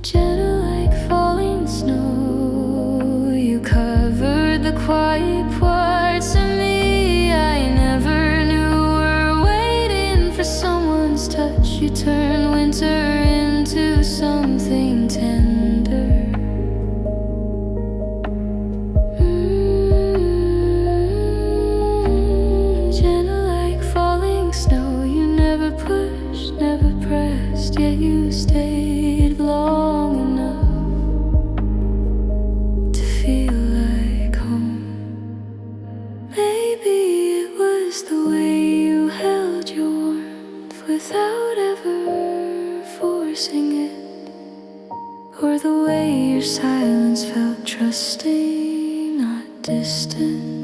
gentle like falling snow. You covered the quiet parts of me I never knew were waiting for someone's touch. You turned winter into something tender. Gentle like falling snow, you never pushed, never pressed, yet you stayed long enough to feel like home. silence felt trusting, not distant.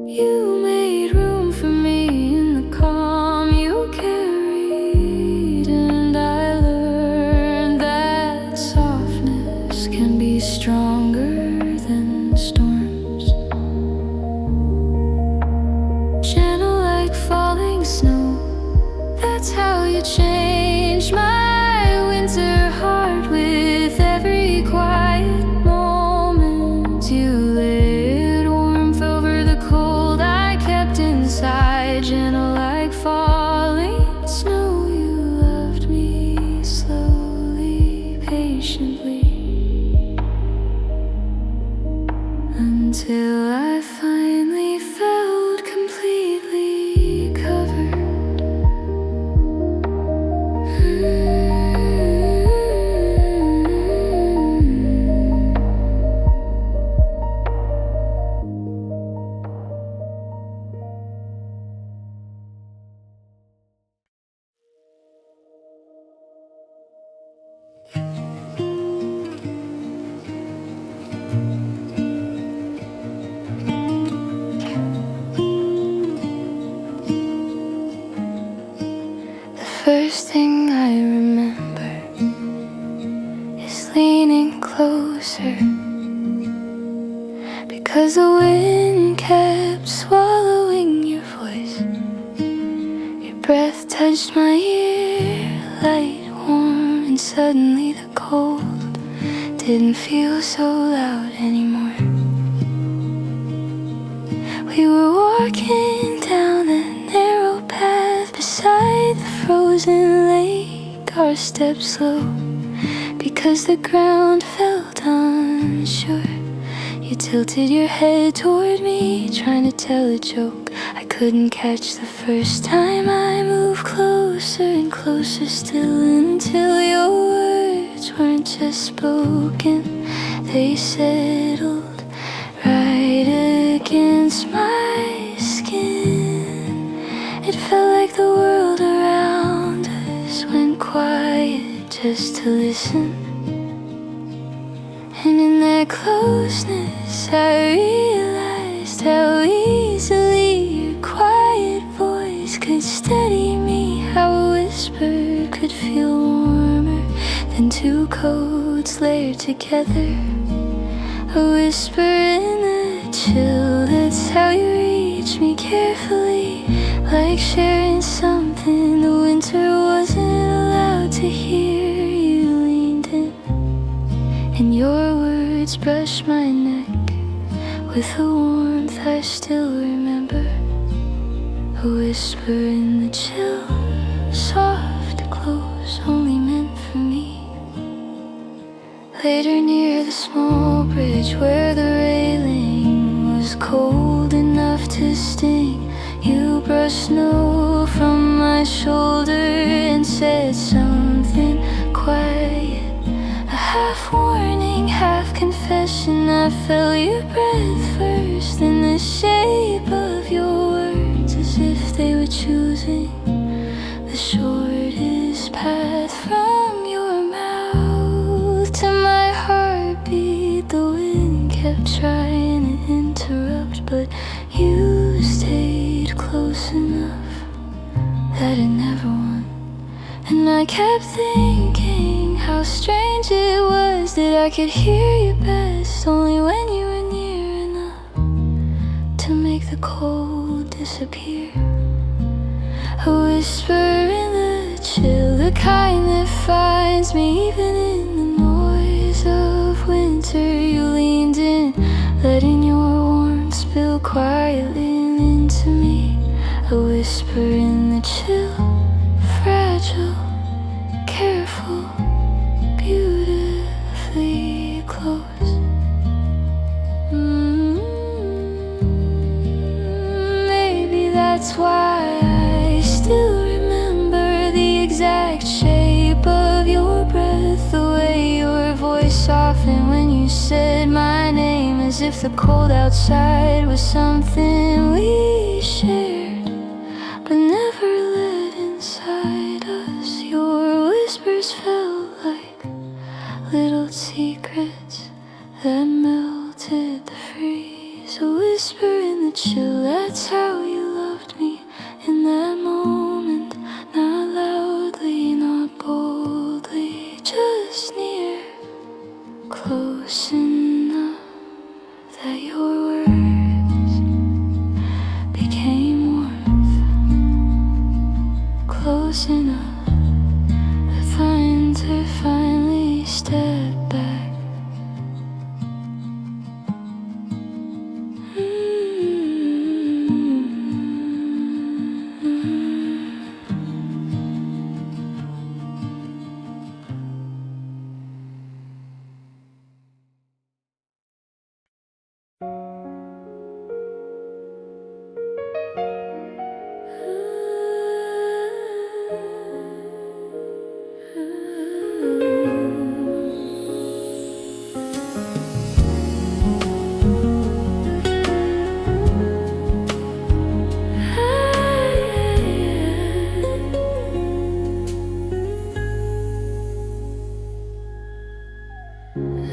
You made room for me in the calm you carried, and I learned that softness can be stronger than storms. Gentle like falling snow, that's how you changed my winter heart. With every quiet moment, you laid warmth over the cold I kept inside. Gentle like falling snow, you loved me slowly, patiently, until I finally felt completely covered. First thing I remember is leaning closer, because the wind kept swallowing your voice. Your breath touched my ear, light, warm, and suddenly the cold didn't feel so loud anymore. We were walking down a narrow path beside the frozen lake, our steps slow because the ground felt unsure. You tilted your head toward me, trying to tell a joke I couldn't catch the first time. I moved closer and closer still, until your words weren't just spoken, they settled right against my skin. It felt like the world around us went quiet just to listen. And in that closeness I realized how easily your quiet voice could steady me, how a whisper could feel warmer than two coats layered together. A whisper in the chill, that's how you reach me carefully, like sharing something the winter wasn't allowed to hear. You leaned in, and your words brushed my neck with a warmth I still remember. A whisper in the chill, soft, close, only meant for me. Later near the small bridge where the railing was cold enough to sting, you brushed snow from my shoulder and said something quiet, a half warning, half confession. I felt your breath first, then the shape of your words, as if they were choosing the shortest path from your mouth to my heartbeat. The wind kept trying to interrupt, but you stayed close enough that it never won. And I kept thinking how strange it was that I could hear you best only when you were near enough to make the cold disappear. A whisper in the chill, the kind that finds me even in the noise of winter. You leaned in, letting your warmth spill quietly into me. A whisper in the chill, fragile, careful, beautifully close. Maybe that's why I still remember the exact shape of your breath, the way your voice softened when you said my name, as if the cold outside was something we shared but never let inside us. Your whispers felt like little tears you. That's how you loved me in that moment. Not loudly, not boldly, just near, close enough that your words became warmth, close enough that winter finally stepped back.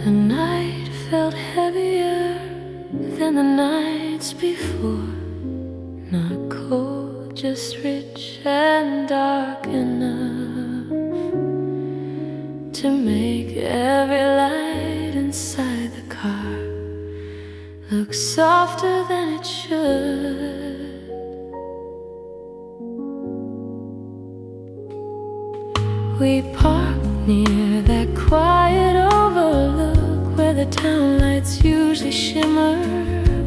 The night felt heavier than the nights before. Not cold, just rich and dark enough to make every light inside the car look softer than it should. We parked near that quiet overlook where the town lights usually shimmer,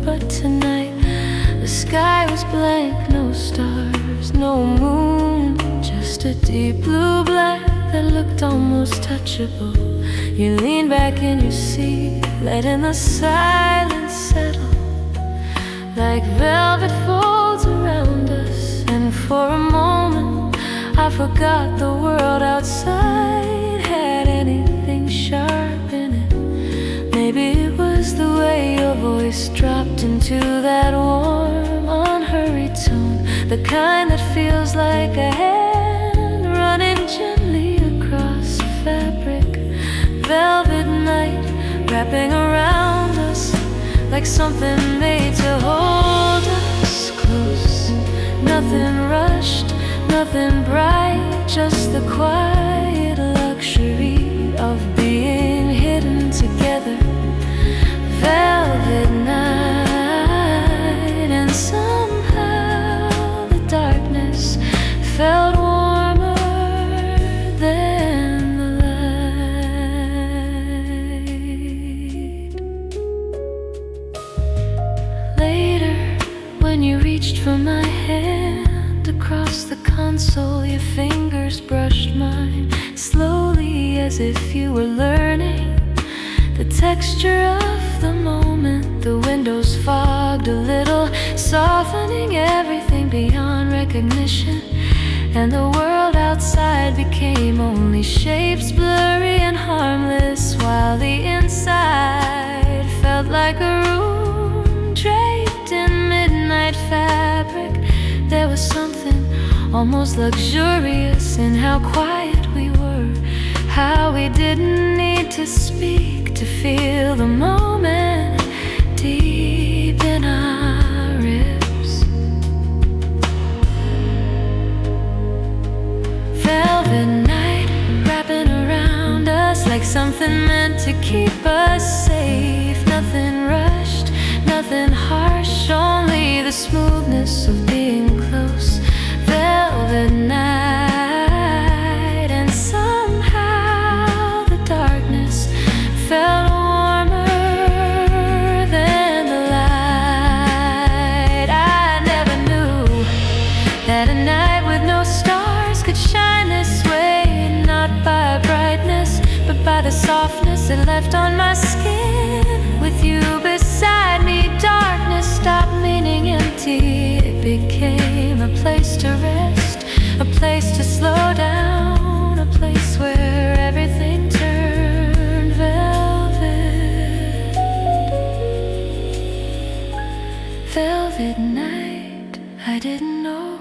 but tonight the sky was blank, no stars, no moon, just a deep blue black that looked almost touchable. You lean back in your seat, letting the silence settle like velvet folds around us, and for a moment I forgot the world outside had anything sharp in it. Maybe it was the way your voice dropped into that warm, unhurried tone, the kind that feels like a hand running gently across fabric. Velvet night wrapping around us like something made to hold us close. Nothing rushed, nothing bright, just the quiet luxury of being hidden together. Velvet night, and somehow the darkness felt warmer than the light. Later, when you reached for my hand across the console, your fingers brushed mine slowly, as if you were learning the texture of the moment. The windows fogged a little, softening everything beyond recognition, and the world outside became only shapes, blurry and harmless, while the inside felt like a room draped in midnight fabric. There was something almost luxurious in how quiet we were, how we didn't need to speak to feel the moment deep in our ribs. Velvet night wrapping around us like something meant to keep us safe. Nothing rushed, nothing harsh, only the smoothness of being close. Velvet night, and somehow the darkness felt warmer than the light. I never knew that a night with no stars could shine this way, not by brightness, but by the softness it left on my skin. With you beside me, darkness stopped meaning empty. It became a place to rest, a place to slow down, a place where everything turned velvet. Velvet night, I didn't know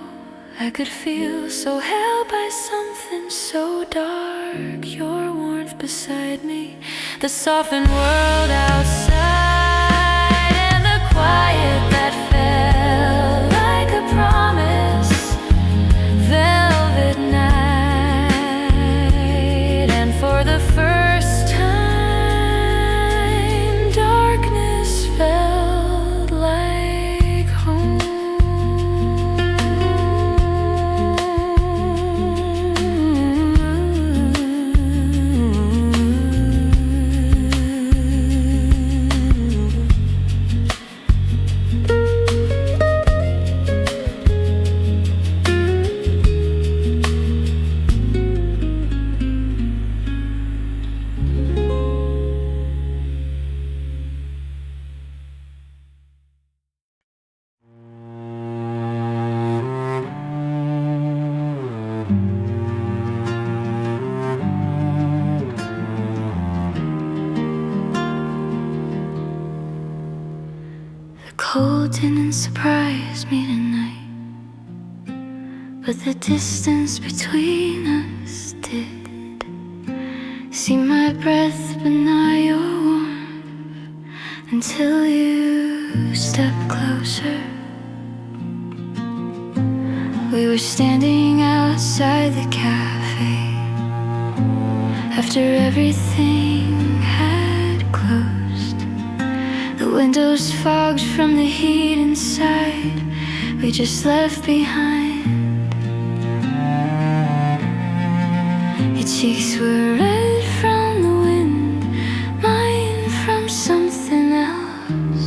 I could feel so held by something so dark. Your warmth beside me, the softened world outside, and the quiet that fell cold didn't surprise me tonight, but the distance between us did. See my breath but not your warmth until you stepped closer. We were standing outside the cafe after everything had closed. The windows fogged from the heat inside we just left behind. Your cheeks were red from the wind, mine from something else.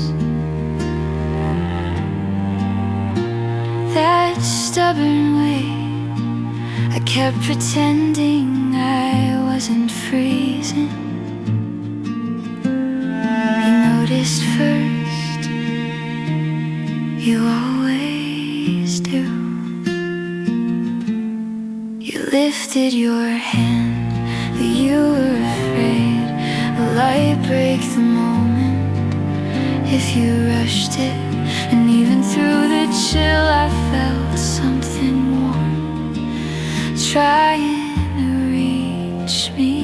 That stubborn way I kept pretending I wasn't freezing. You noticed first, you always do. You lifted your hand, but you were afraid will I break the moment if you rushed it. And even through the chill I felt something warm trying to reach me.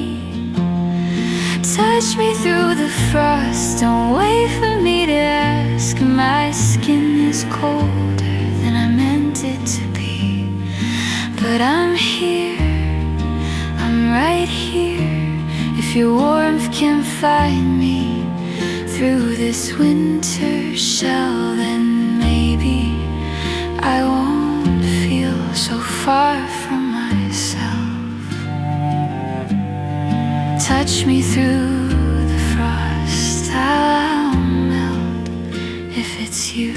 Touch me through the frost, don't wait for me to ask. My skin is colder than I meant it to be, but I'm here, I'm right here. If your warmth can find me through this winter shell, then maybe I won't feel so far from myself. Touch me through the frost, I'll melt if it's you.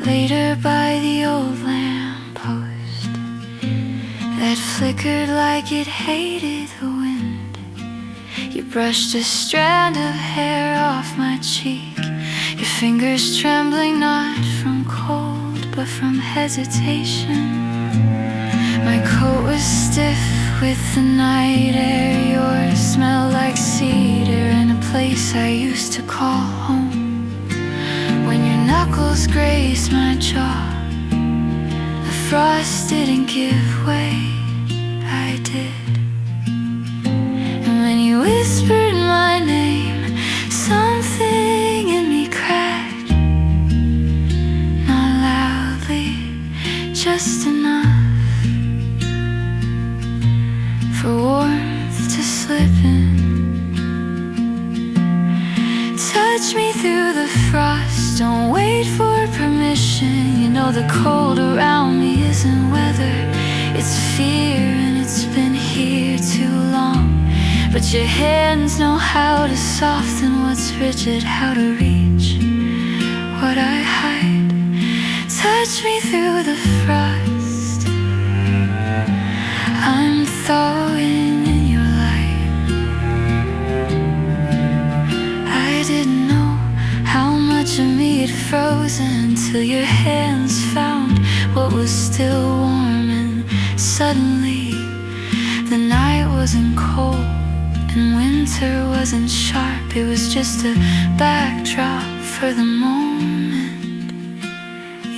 Later by the old lamppost that flickered like it hated the wind, you brushed a strand of hair off my cheek, your fingers trembling not from cold but from hesitation. My coat was stiff with the night air, yours smelled like cedar in a place I used to call home. When your knuckles grazed my jaw, the frost didn't give way, I did. And when you whispered my name, something in me cracked, not loudly, just enough for warmth to slip in. Touch me through the frost, don't wait for permission. You know the cold around me isn't weather, it's fear, and it's been here too long. But your hands know how to soften what's rigid, how to reach what I hide. Touch me through the frost, I'm thawing in your light. I didn't know how much of me had frozen till your hands found what was still warm. And suddenly the night wasn't cold and winter wasn't sharp. It was just a backdrop for the moment.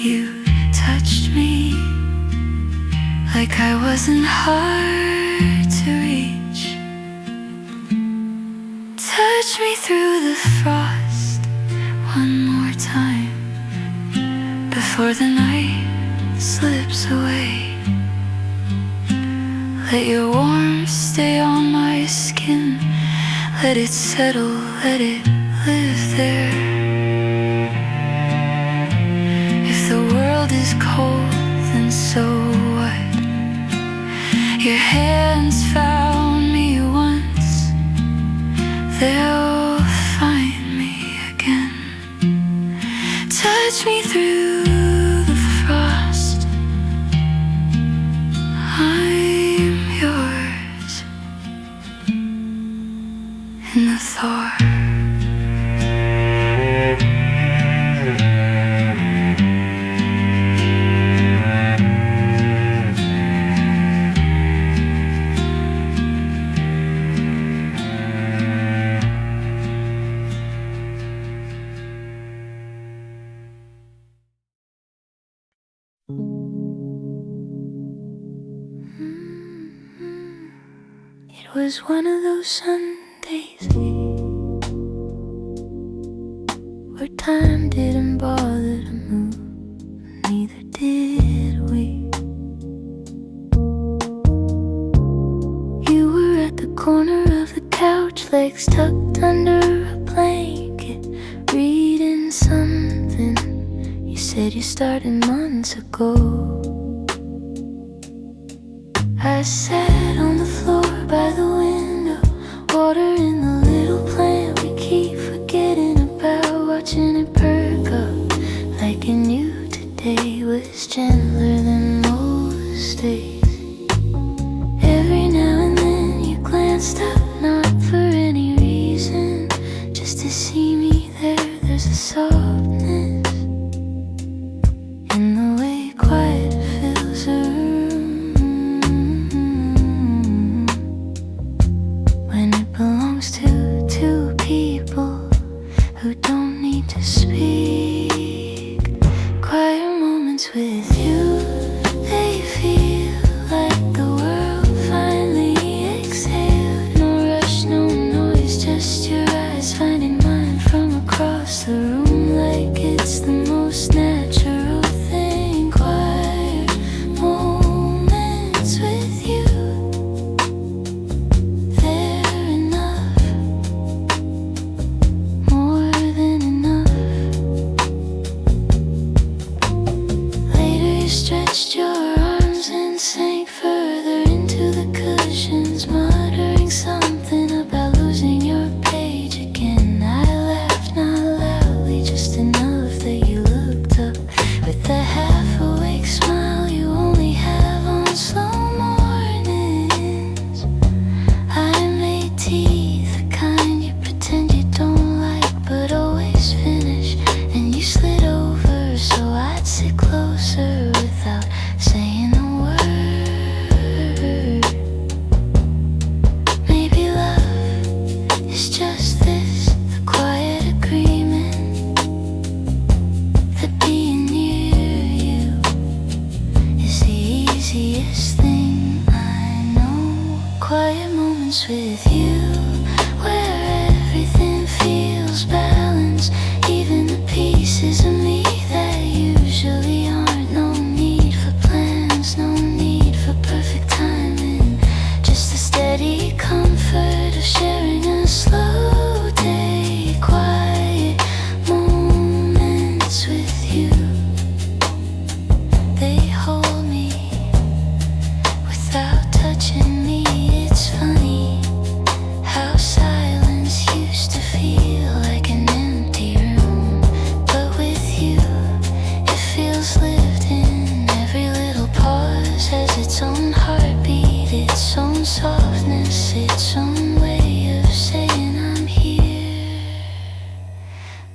You touched me like I wasn't hard to reach. Touch me through the frost one more time before the night slips away. Let your warmth stay on my skin, let it settle, let it live there. If the world is cold, then so what? Your hands found me once, they'll find me again. Touch me through the frost, I'm yours in the thaw. It was one of those Sundays where time didn't bother to move, neither did we. You were at the corner of the couch, legs tucked under a blanket, reading something you said you started months ago. I sat on the floor by the window, watering the little plant we keep forgetting about, watching it perk up like it knew today was gentler than most days. Every now and then you glanced up, not for any reason, just to see me there. There's a softness in the way quiet fills a room when it belongs to two people who don't need to speak. Quiet moments with you, they feel like the world finally exhaled. No rush, no noise, just your eyes finding mine from across the room, like it's the most natural thing. Quiet moments with you, they're enough, more than enough. Later you stretched your arms and sank further into the cushions, muttering something about losing your page again. I laughed, not loudly, just enough that you looked up with the half-awake smile you only have on slow mornings. I made tea, the kind you pretend you don't like but always finish, and you slid over so I'd sit closer without saying a word. Maybe love is just this, the quiet agreement that being near you is the easiest thing I know. Quiet moments with you, where everything feels balanced, even the pieces of me that usually aren't. No need for plans, no need for perfect timing, just the steady comfort of sharing a slow day. Quiet moments with you, they hold me without touching me. It's funny how silence used to feel like an empty room, but with you it feels lived in. Every little pause has its own heartbeat, its own softness, its own way of saying I'm here.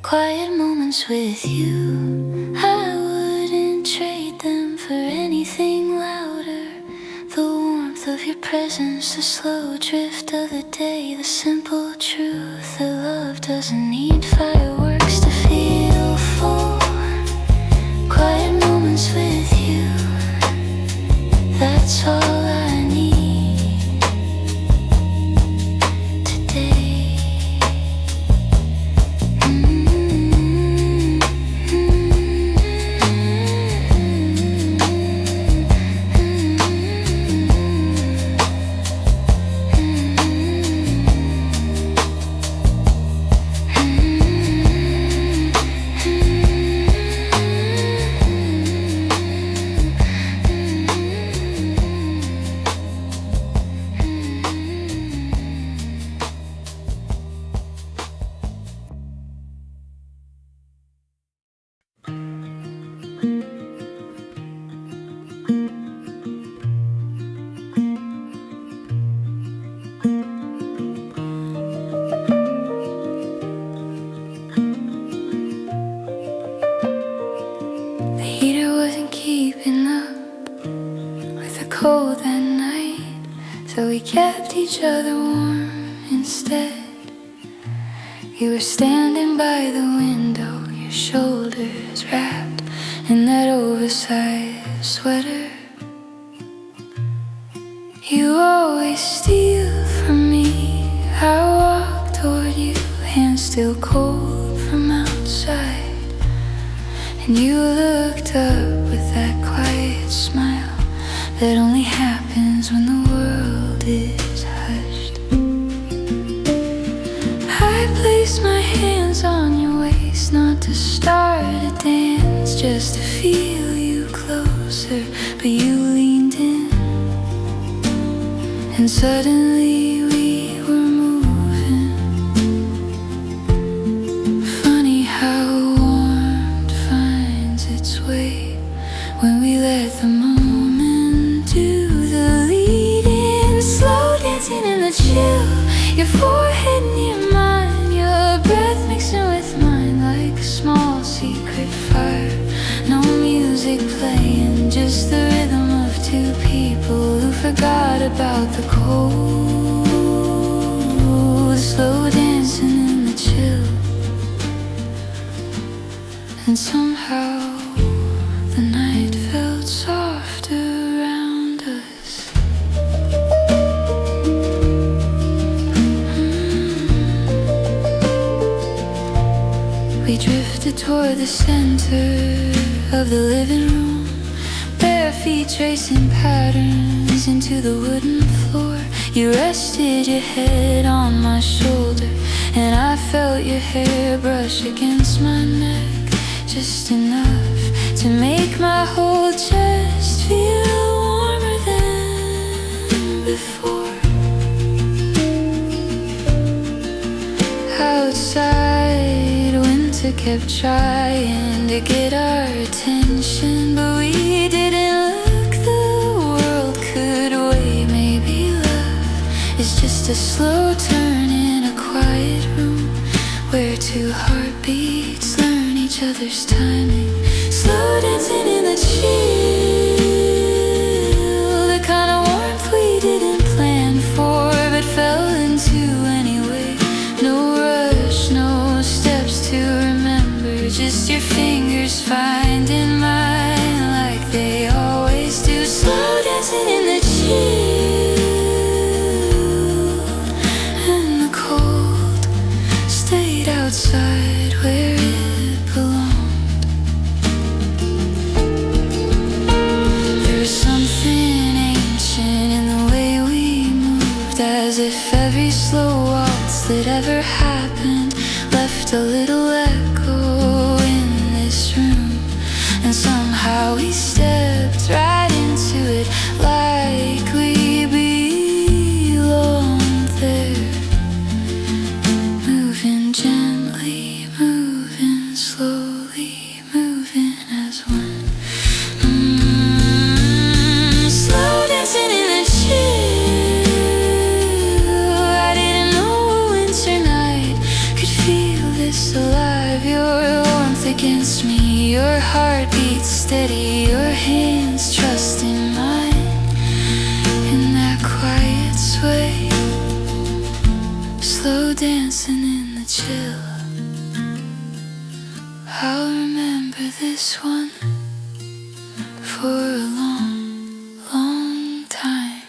Quiet moments with you, I wouldn't trade them for anything louder. The warmth of your presence, the slow drift of the day, the simple truth that love doesn't need fireworks to feel full. Quiet moments with you, that's all I need today. The heater wasn't keeping up with the cold that night, so we kept each other warm instead. You were standing by the window, your shoulders wrapped in that oversized sweater. You always you steal from me. I walk toward you, hands still cold from outside, and you looked up with that quiet smile that only happens when the world is hushed. I placed my hands on your waist, not to start a dance, just to feel you closer, but you leaned in, and suddenly we were moving. Funny how warmth finds its way when we let the moment do the leading. Slow dancing in the chill, your forehead near mine, your breath mixing with mine like a small secret fire. No music playing, just the rhythm of two people who forgot about the cold. Slow dancing in the chill, and somehow the night felt soft around us. We drifted toward the center of the living room, bare feet tracing patterns into the wooden floor. You rested your head on my shoulder, and I felt your hair brush against my neck, just enough to make my whole chest feel warmer than before. Outside, winter kept trying to get our attention, but we didn't look. The world could wait. Maybe love is just a slow turn in a quiet room where two heartbeats learn each other's timing. Slow dancing in the chill, the kind of warmth we didn't plan for but fell into anyway. No rush, no steps to remember, just your fingers finding mine like they always do. Slow dancing in the chill, and the cold stayed outside where it belonged. There was something ancient in the way we moved, as if every slow waltz that ever happened left a little echo in this room, and somehow we stepped right into it like we belonged there. Moving gently, moving slowly, moving as one. Slow dancing in the chill, I didn't know a winter night could feel this alive. Your warmth against me, your heartbeat steady, your hands trusting mine in that quiet sway. Slow dancing in the chill, I'll remember this one for a long, long time.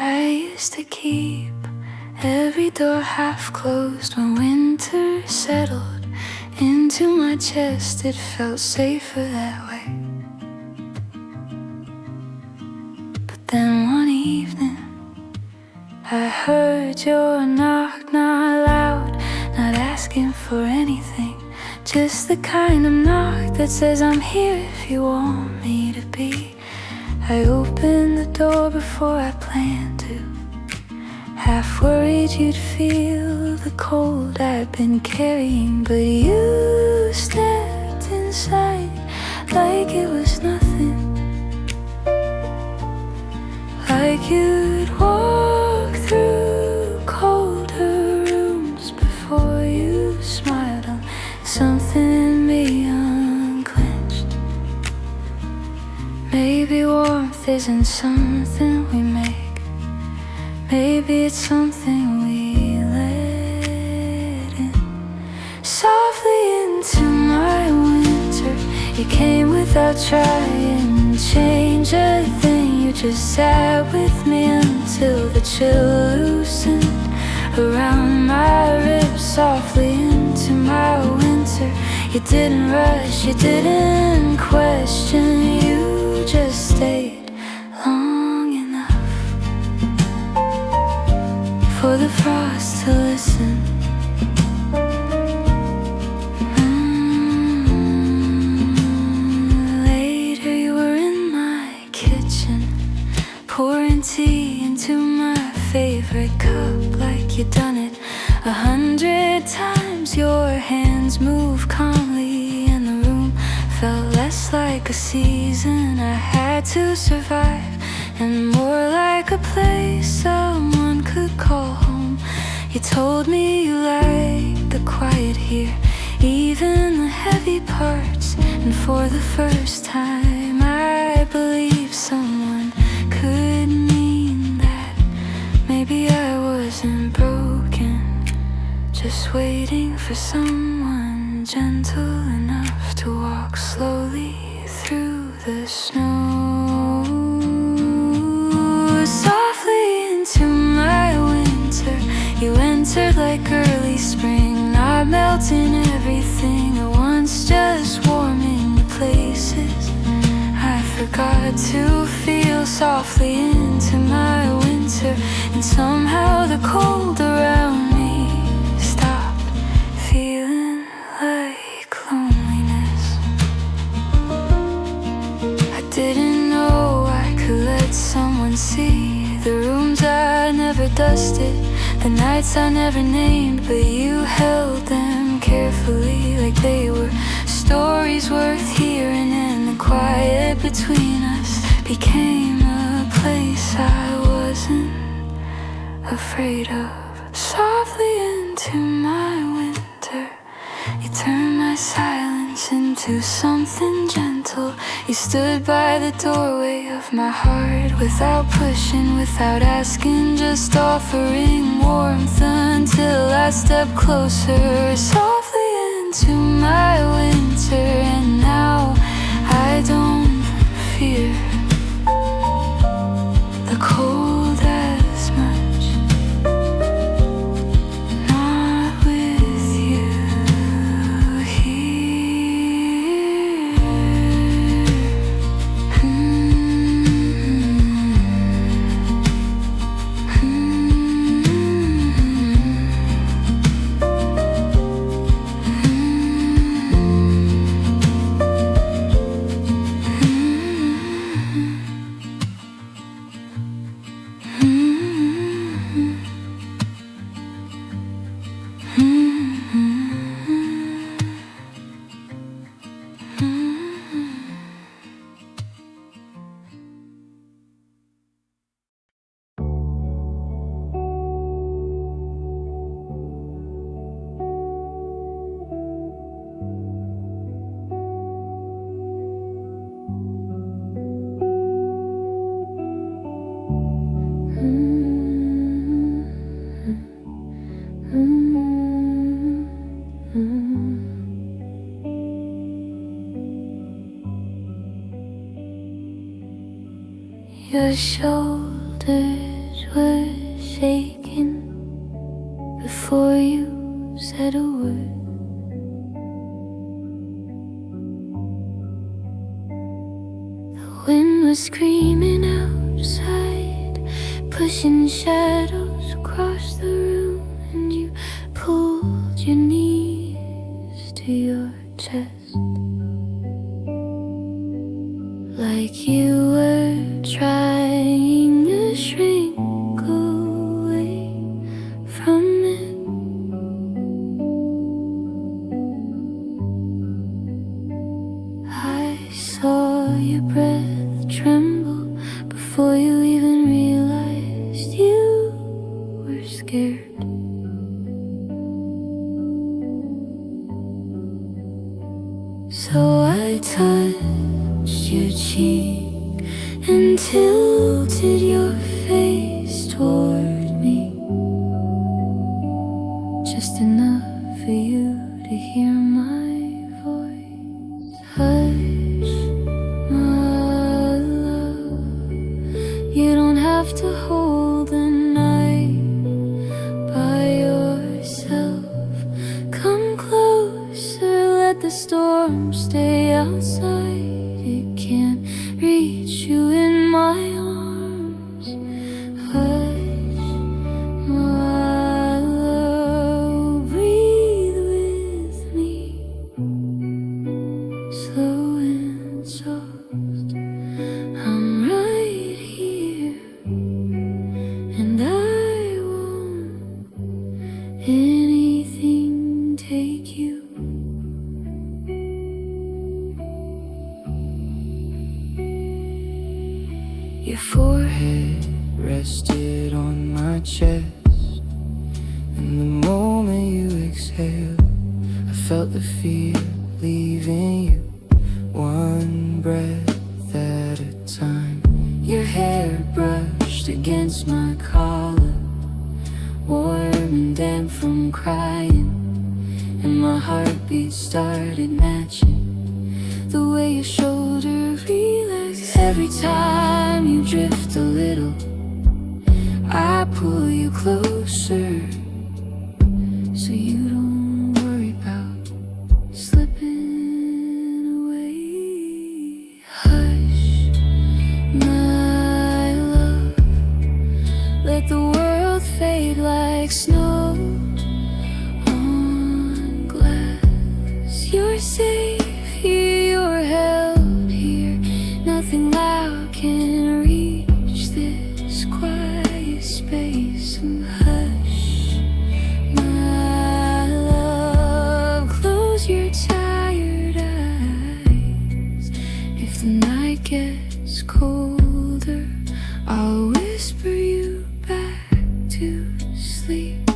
I used to keep every door half closed when winter settled into my chest. It felt safer that way. But then one evening I heard your knock, not loud, not asking for anything, just the kind of knock that says I'm here if you want me to be. I opened the door before I planned to, Half worried you'd feel the cold I'd been carrying, but you stepped inside like it was nothing, like you'd walk through colder rooms before you smiled on something in me unclenched. Maybe warmth isn't something we make, maybe it's something we let in. Softly into my winter, you came without trying to change a thing. You just sat with me until the chill loosened around my ribs. Softly into my winter, you didn't rush, you didn't question, you just stayed long enough for the frost to listen. Later you were in my kitchen, pouring tea into my favorite cup like you'd done it 100 times. Your hands moved calmly and the room felt less like a season I had to survive, and more like a place someone could call home. You told me you liked the quiet here, even the heavy parts, and for the first time I believed someone could mean that. Maybe I wasn't broken, just waiting for someone gentle enough to walk slowly through the snow. Softly into my winter, you entered like early spring, not melting everything at once, just warming the places I forgot to feel. Softly into my winter, and somehow the cold around me stopped feeling like loneliness. I didn't know I could let someone see the rooms I never dusted, the nights I never named, but you held them carefully like they were stories worth hearing, and the quiet between us became a place I wasn't afraid of. Softly into my winter, you turned my silence into something gentle. You stood by the doorway of my heart without pushing, without asking, just offering warmth until I stepped closer. Softly into my winter, and now I don't fear the cold as much, not with you here. Your shoulders were shaking before you said a word. The wind was screaming outside, pushing shadows across the room, and you pulled your knees to your chest like you were trying to shrink away. have to hold the night by yourself. Come closer, let the storm stay outside. It can't reach you in my arms. Hush, my love, breathe with me, slow and soft. I'm right here, and I won't anything take you. Your forehead rested on my chest, and the moment you exhaled, I felt the fear leaving you, one breath at a time. Your hair brushed against my collar, warm and damp from crying, and my heartbeat started matching the way your shoulder relaxed. Every time you drift a little, I pull you closer, so you don't worry about slipping away. Hush, my love, let the world fade like snow on glass. You're safe here, you're held here. Nothing loud can reach this quiet space. And hush, my love, close your tired eyes. If the night gets colder, I'll whisper you back to sleep.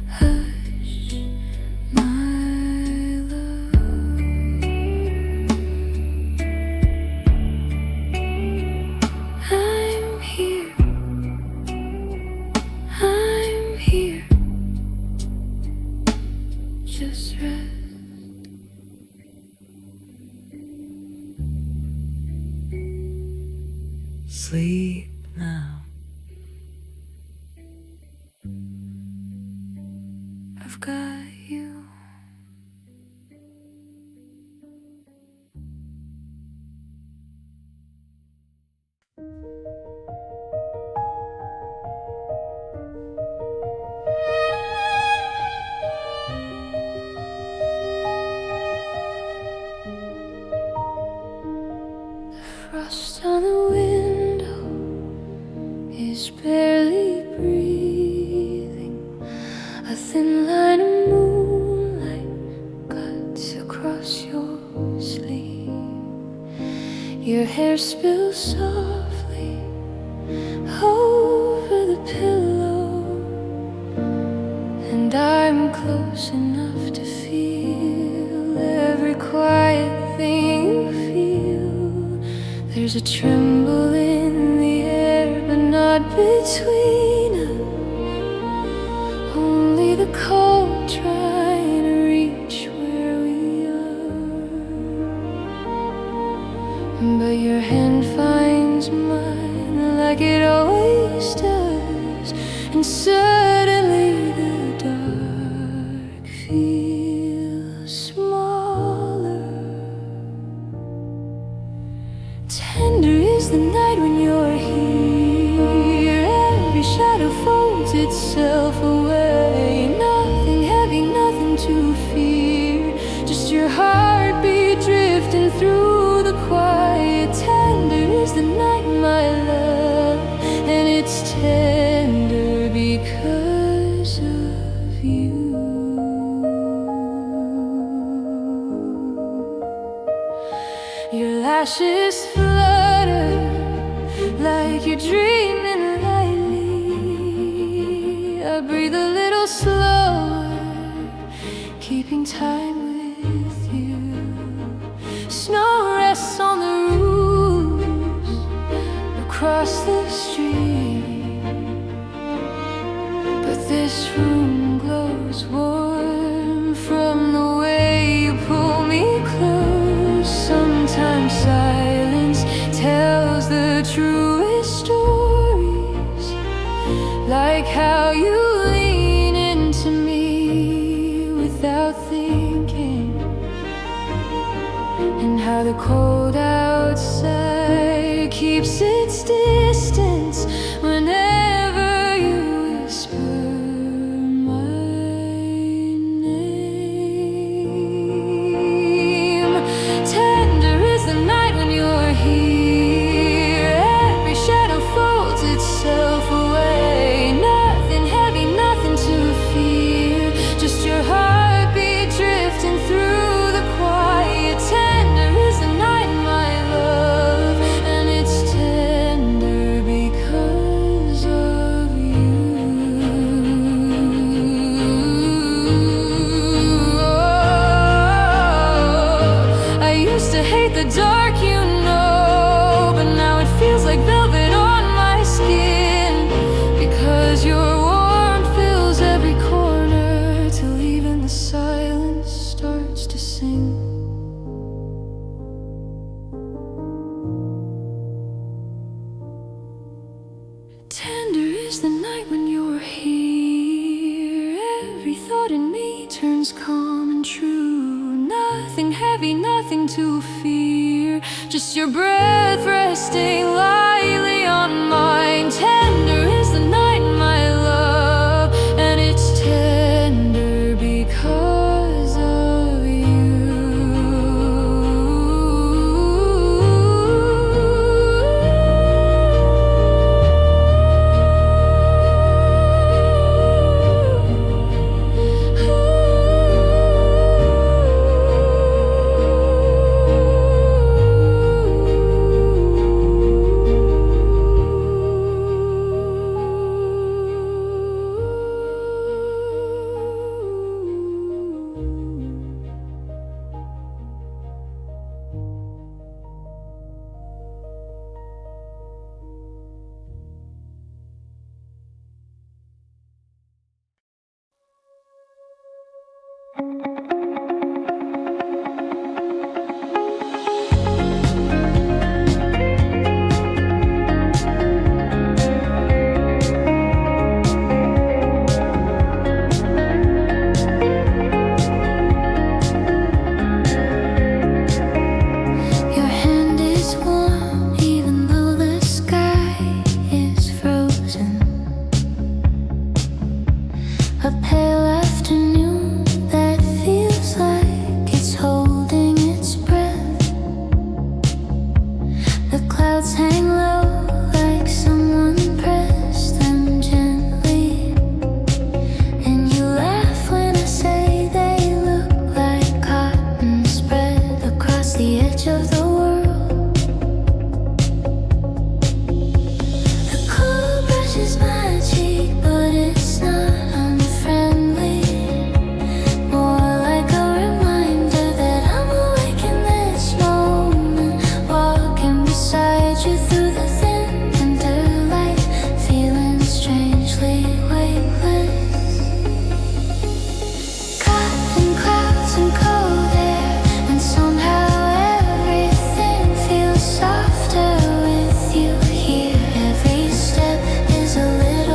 Hush, my love. I'm here, I'm here. Just rest. Sleep now. I've got you. Frost on the window is barely breathing. A thin line of moonlight cuts across your sleeve. Your hair spills softly over the pillow, and I'm close enough to feel every quiet thing you feel. There's a tremble in the air, but not between us. Only the cold trying to reach where we are. But your hand finds mine like it always does, and suddenly the dark feels smaller. Tender is the night when you're here. Every shadow folds itself away. Nothing heavy, nothing to fear. Just your heartbeat drifting through the quiet. Tender is the night, my love, and it's tender because of you. Your lashes flutter like you're dreaming lightly. I breathe a little slower, keeping time with you. Snow rests on the roofs across the street, but this room glows warm from the way you pull me close. Sometimes silence tells the truest story. like how you lean into me without thinking, and how the cold outside keeps its distance whenever you whisper my name. Tender is the night when you're here. Every shadow folds itself away. Nothing heavy, nothing to fear. Just your heartbeat drifting through the quiet. Tender is the night, my love, and it's tender because of you. Oh, I used to hate the dark, you know, but now it feels like velvet on my skin, because your warmth fills every corner till even the silence starts to sing. Tender is the night when you're here. Every thought in me turns calm and true. Nothing heavy, nothing to fear. Just your breath resting lightly on mine. Tender is the night, my love, and it's tender because of your hand is warm, even though the sky is frozen. A pale afternoon that feels like it's holding its breath. The clouds hang low like someone pressed them gently. And you laugh when I say they look like cotton spread across the edge of the world. The cold brushes my cheek, but it's not unfriendly. More like a reminder that I'm awake in this moment, walking beside you through the thin winter light, feeling strangely weightless. Caught in clouds and cold air, and somehow everything feels softer with you here. Every step is a little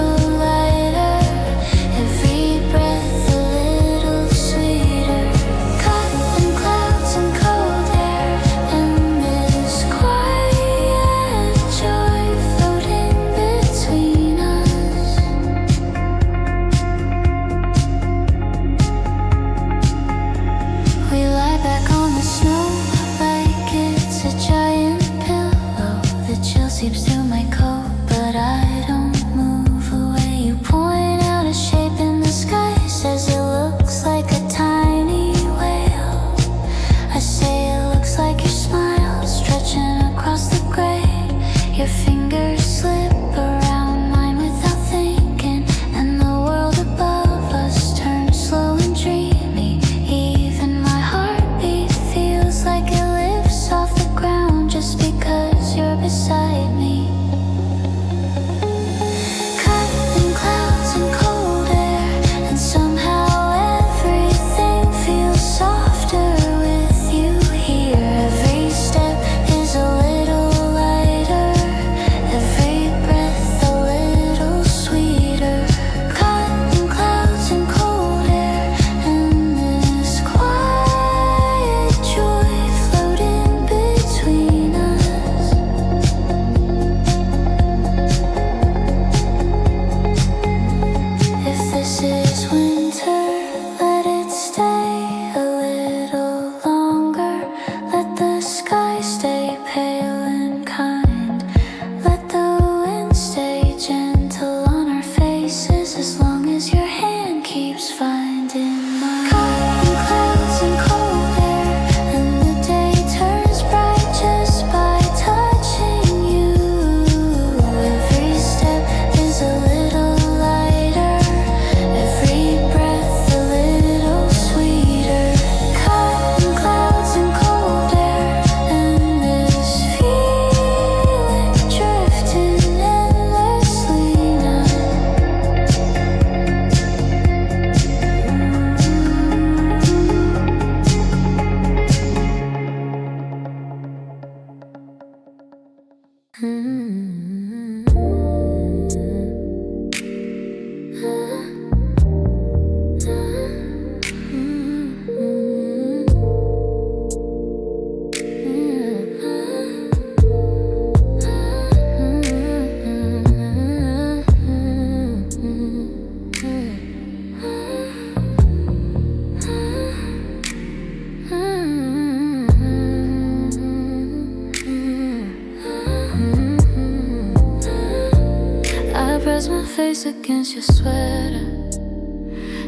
press my face against your sweater,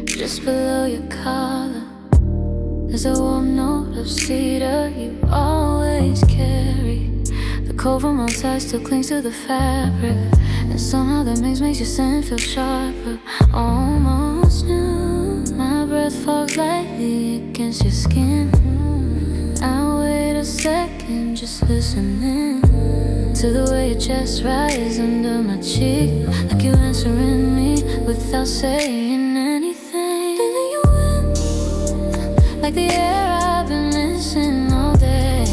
just below your collar. There's a warm note of cedar you always carry. The cold from outside still clings to the fabric, and somehow that makes your scent feel sharper. Almost new. My breath falls lightly against your skin. I wait a second, just listening to the way your chest rises under my cheek, like you answering me without saying anything. And then you win, like the air I've been missing all day,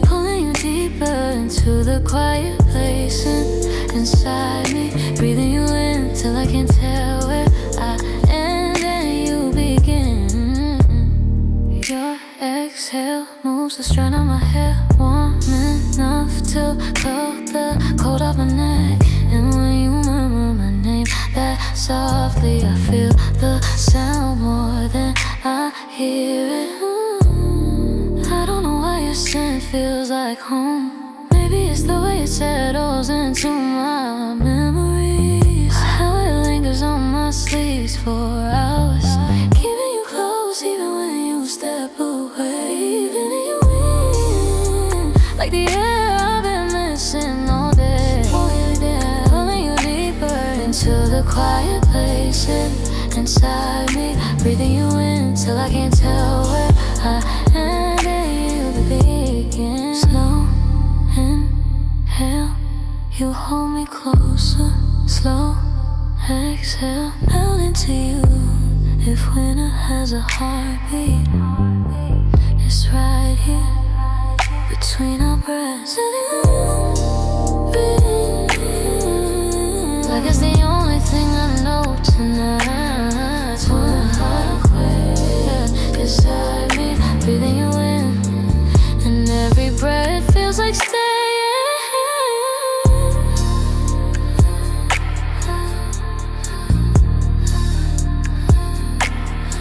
pulling you deeper into the quiet place inside me, breathing you in till I can't tell where I end and you begin. Your exhale moves the strand of my hair, warm enough to coat the cold off my neck. And when you murmur my name that softly, I feel the sound more than I hear it. I don't know why your scent feels like home. Maybe it's the way it settles into my memories, how it lingers on my sleeves for hours, keeping you close even when you step away. Even if you win, like the air I've been missing all day, pulling you deeper into the quiet places inside me, breathing you in till I can't tell where I end and you begin. Slow inhale, you hold me closer. Slow exhale, melt into you. If winter has a heartbeat, it's right here between our breaths. Like it's the only thing I know tonight. One heart inside me, breathing you in, and every breath feels like staying.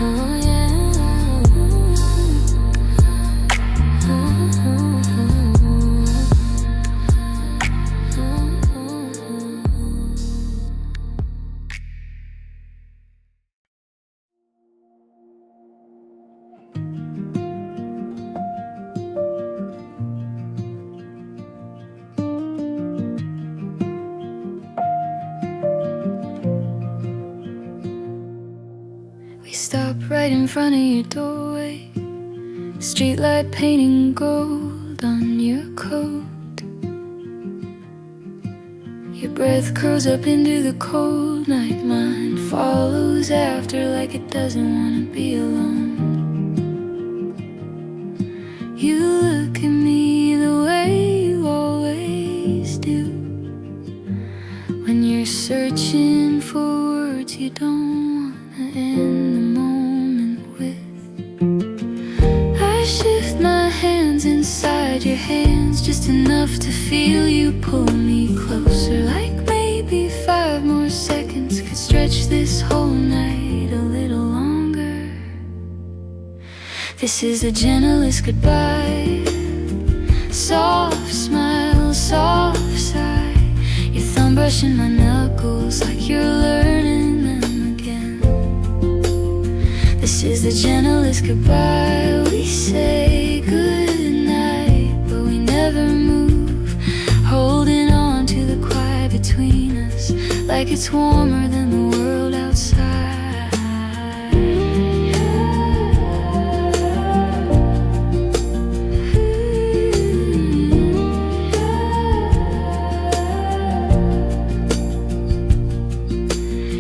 Oh yeah. We stop right in front of your doorway, streetlight painting gold on your coat. Your breath curls up into the cold night. Mine follows after like it doesn't want to be alone. You look at me the way you always do, when you're searching for words you don't want to end the moment with. I shift my hands inside your hands, just enough to feel you pull me closer. Like maybe 5 more seconds could stretch this whole night a little longer. This is the gentlest goodbye. Soft smile, soft sigh, your thumb brushing my knuckles like you're learning them again. This is the gentlest goodbye. We say goodnight, but we never move, holding on to the quiet between us, like it's warmer than the world outside.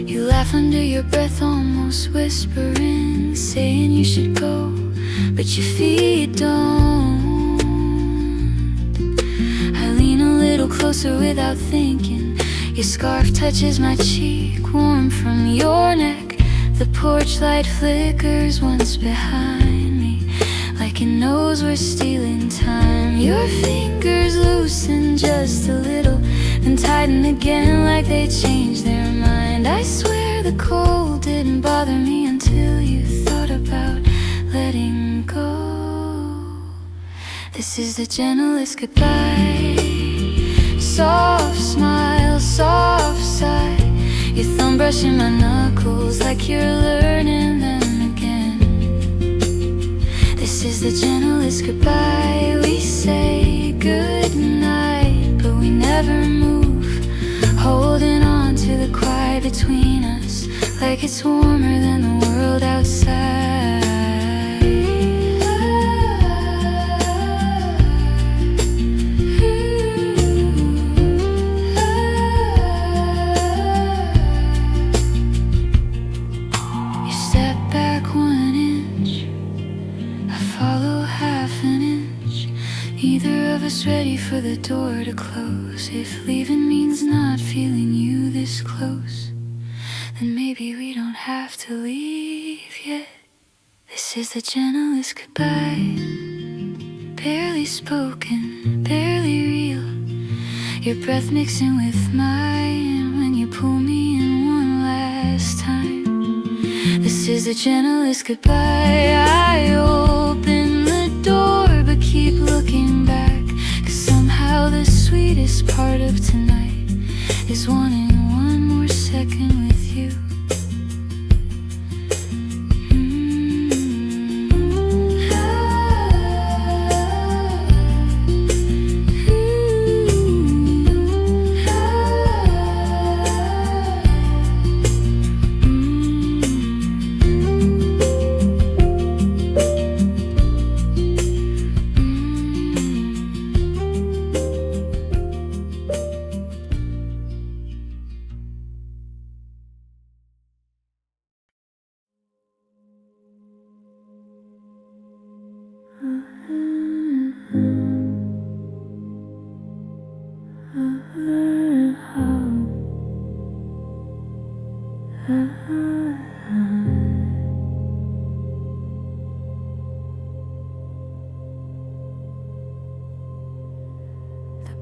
You laugh under your breath, almost whispering, saying you should go, but your feet don't. I lean a little closer without thinking. Your scarf touches my cheek, warm from your neck. The porch light flickers once behind me, like it knows we're stealing time. Your fingers loosen just a little, then tighten again like they changed their mind. I swear the cold didn't bother me until you thought about letting go. This is the gentlest goodbye. Soft smile, soft sigh, brushing my knuckles like you're learning them again. This is the gentlest goodbye. We say goodnight, but we never move, holding on to the quiet between us, like it's warmer than the world outside. You step back 1 inch, I follow half an inch. Neither of us ready for the door to close. If leaving means not feeling you this close, then maybe we don't have to leave yet. This is the gentlest goodbye, barely spoken, barely real. Your breath mixing with mine when you pull me in one last time. This is the gentlest goodbye. I open the door but keep looking back, 'cause somehow the sweetest part of tonight is wanting one more second with you.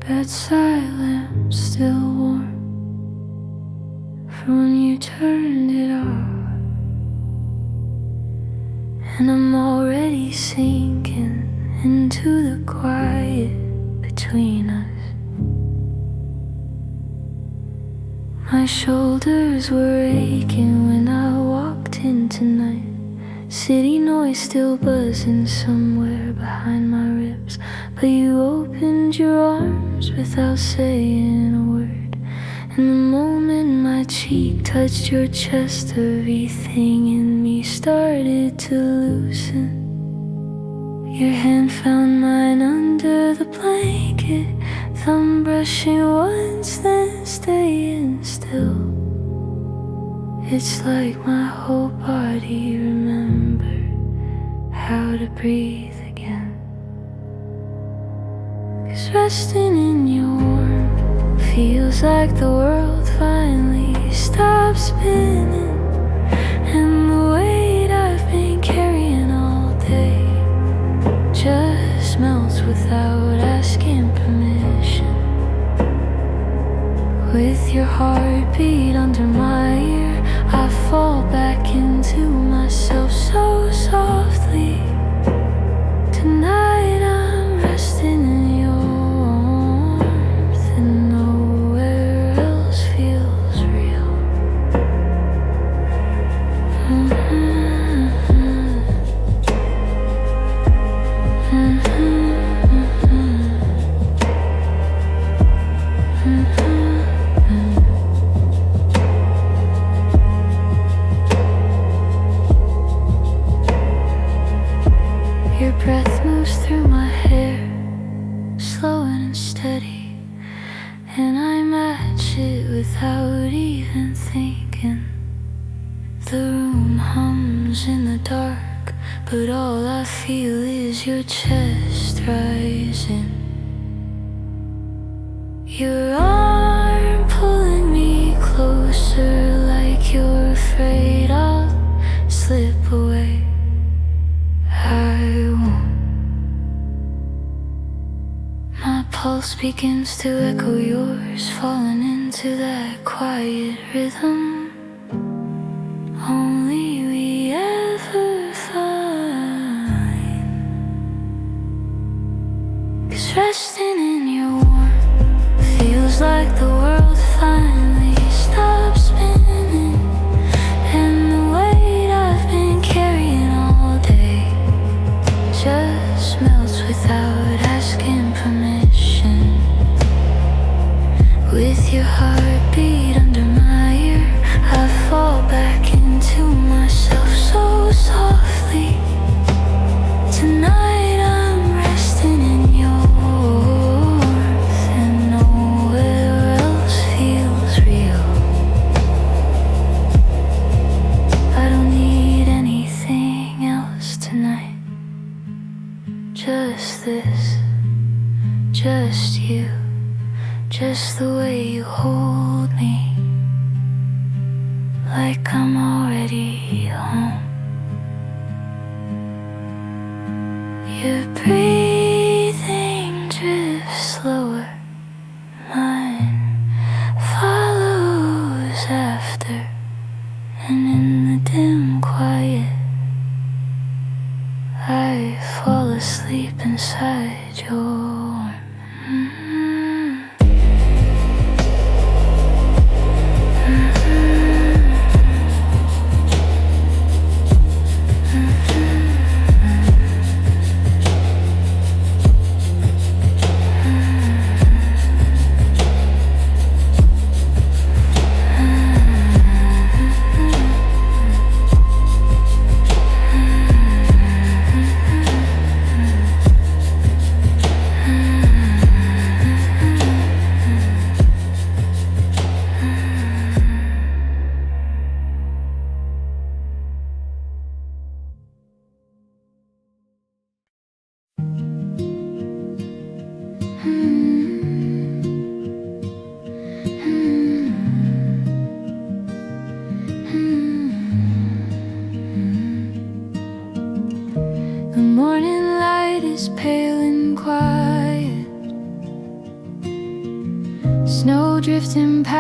Bedside lamp still warm from when you turned it off, and I'm already sinking into the quiet between us. My shoulders were aching when I walked in tonight. City noise still buzzing somewhere behind my ribs, but you opened your arms without saying a word. And the moment my cheek touched your chest, everything in me started to loosen. Your hand found mine under the blanket, thumb brushing once, then staying still. It's like my whole body remembered how to breathe again. 'Cause resting in your warmth feels like the world finally stopped spinning, and the weight I've been carrying all day just melts without asking permission. With your heartbeat under my ear, I fall back into myself so softly. Tonight I'm resting in your warmth, and nowhere else feels real. Your breath moves through my hair, slow and steady, and I match it without even thinking. The room hums in the dark, but all I feel is your chest rising. Your arm pulling me closer, like you're afraid I'll slip away. I won't. My pulse begins to echo yours, falling into that quiet rhythm only we ever find. 'Cause resting in your warmth feels like the world finally stopped spinning,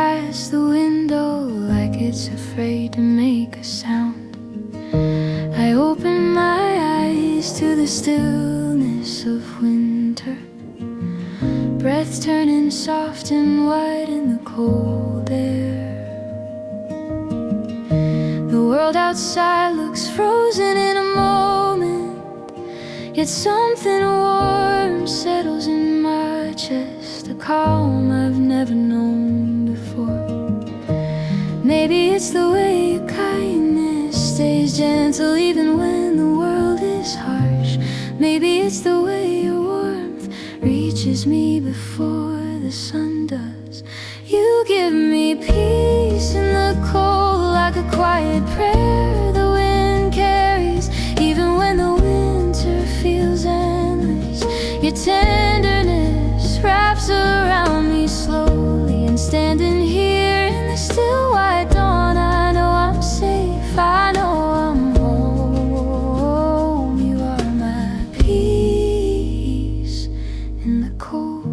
past the window like it's afraid to make a sound. I open my eyes to the stillness of winter, breath turning soft and wide in the cold air. The world outside looks frozen in a moment, yet something warm settles in my chest, a calm I've never known before. Maybe it's the way your kindness stays gentle even when the world is harsh. Maybe it's the way your warmth reaches me before the sun does. You give me peace in the cold, like a quiet prayer the wind carries, even when the winter feels endless. Your tenderness wraps around me slowly, and standing here in the still white dawn, I know I'm safe, I know I'm home. You are my peace in the cold.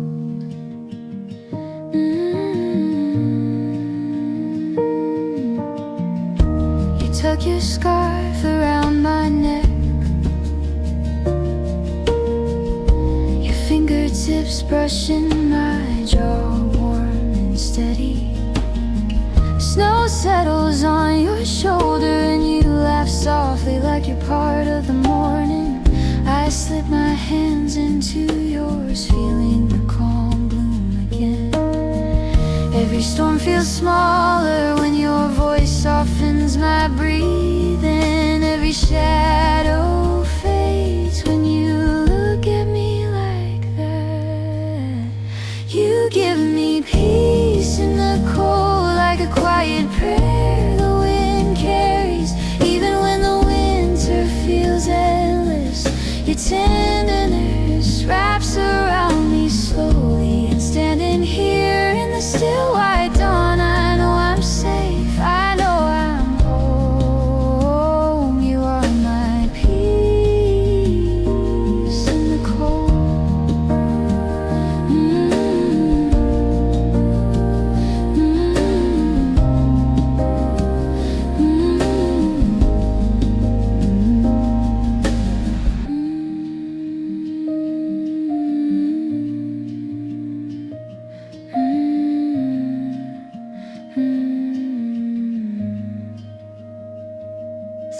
You tuck your scarf around my neck, your fingertips brushing my jaw, warm and steady. Snow settles on your shoulder and you laugh softly like you're part of the morning. I slip my hands into yours, feeling the calm bloom again. Every storm feels smaller when your voice softens my breathing. Every shadow fades when you look at me like that. You give me peace in the cold, like a quiet prayer the wind carries, even when the winter feels endless. Your tenderness wraps around me slowly, and standing here in the still white dawn, I know I'm safe, I know I'm home. You are my peace in the cold.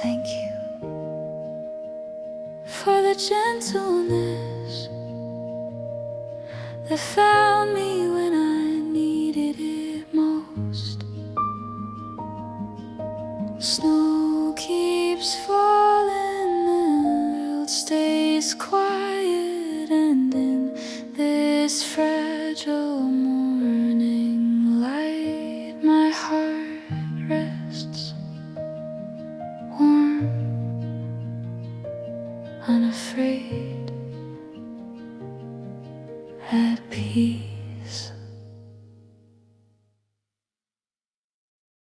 Thank you for the gentleness that found me when I needed it most. Snow keeps falling, the world stays quiet, and in this fragile morning light, my heart rests warm, unafraid, at peace.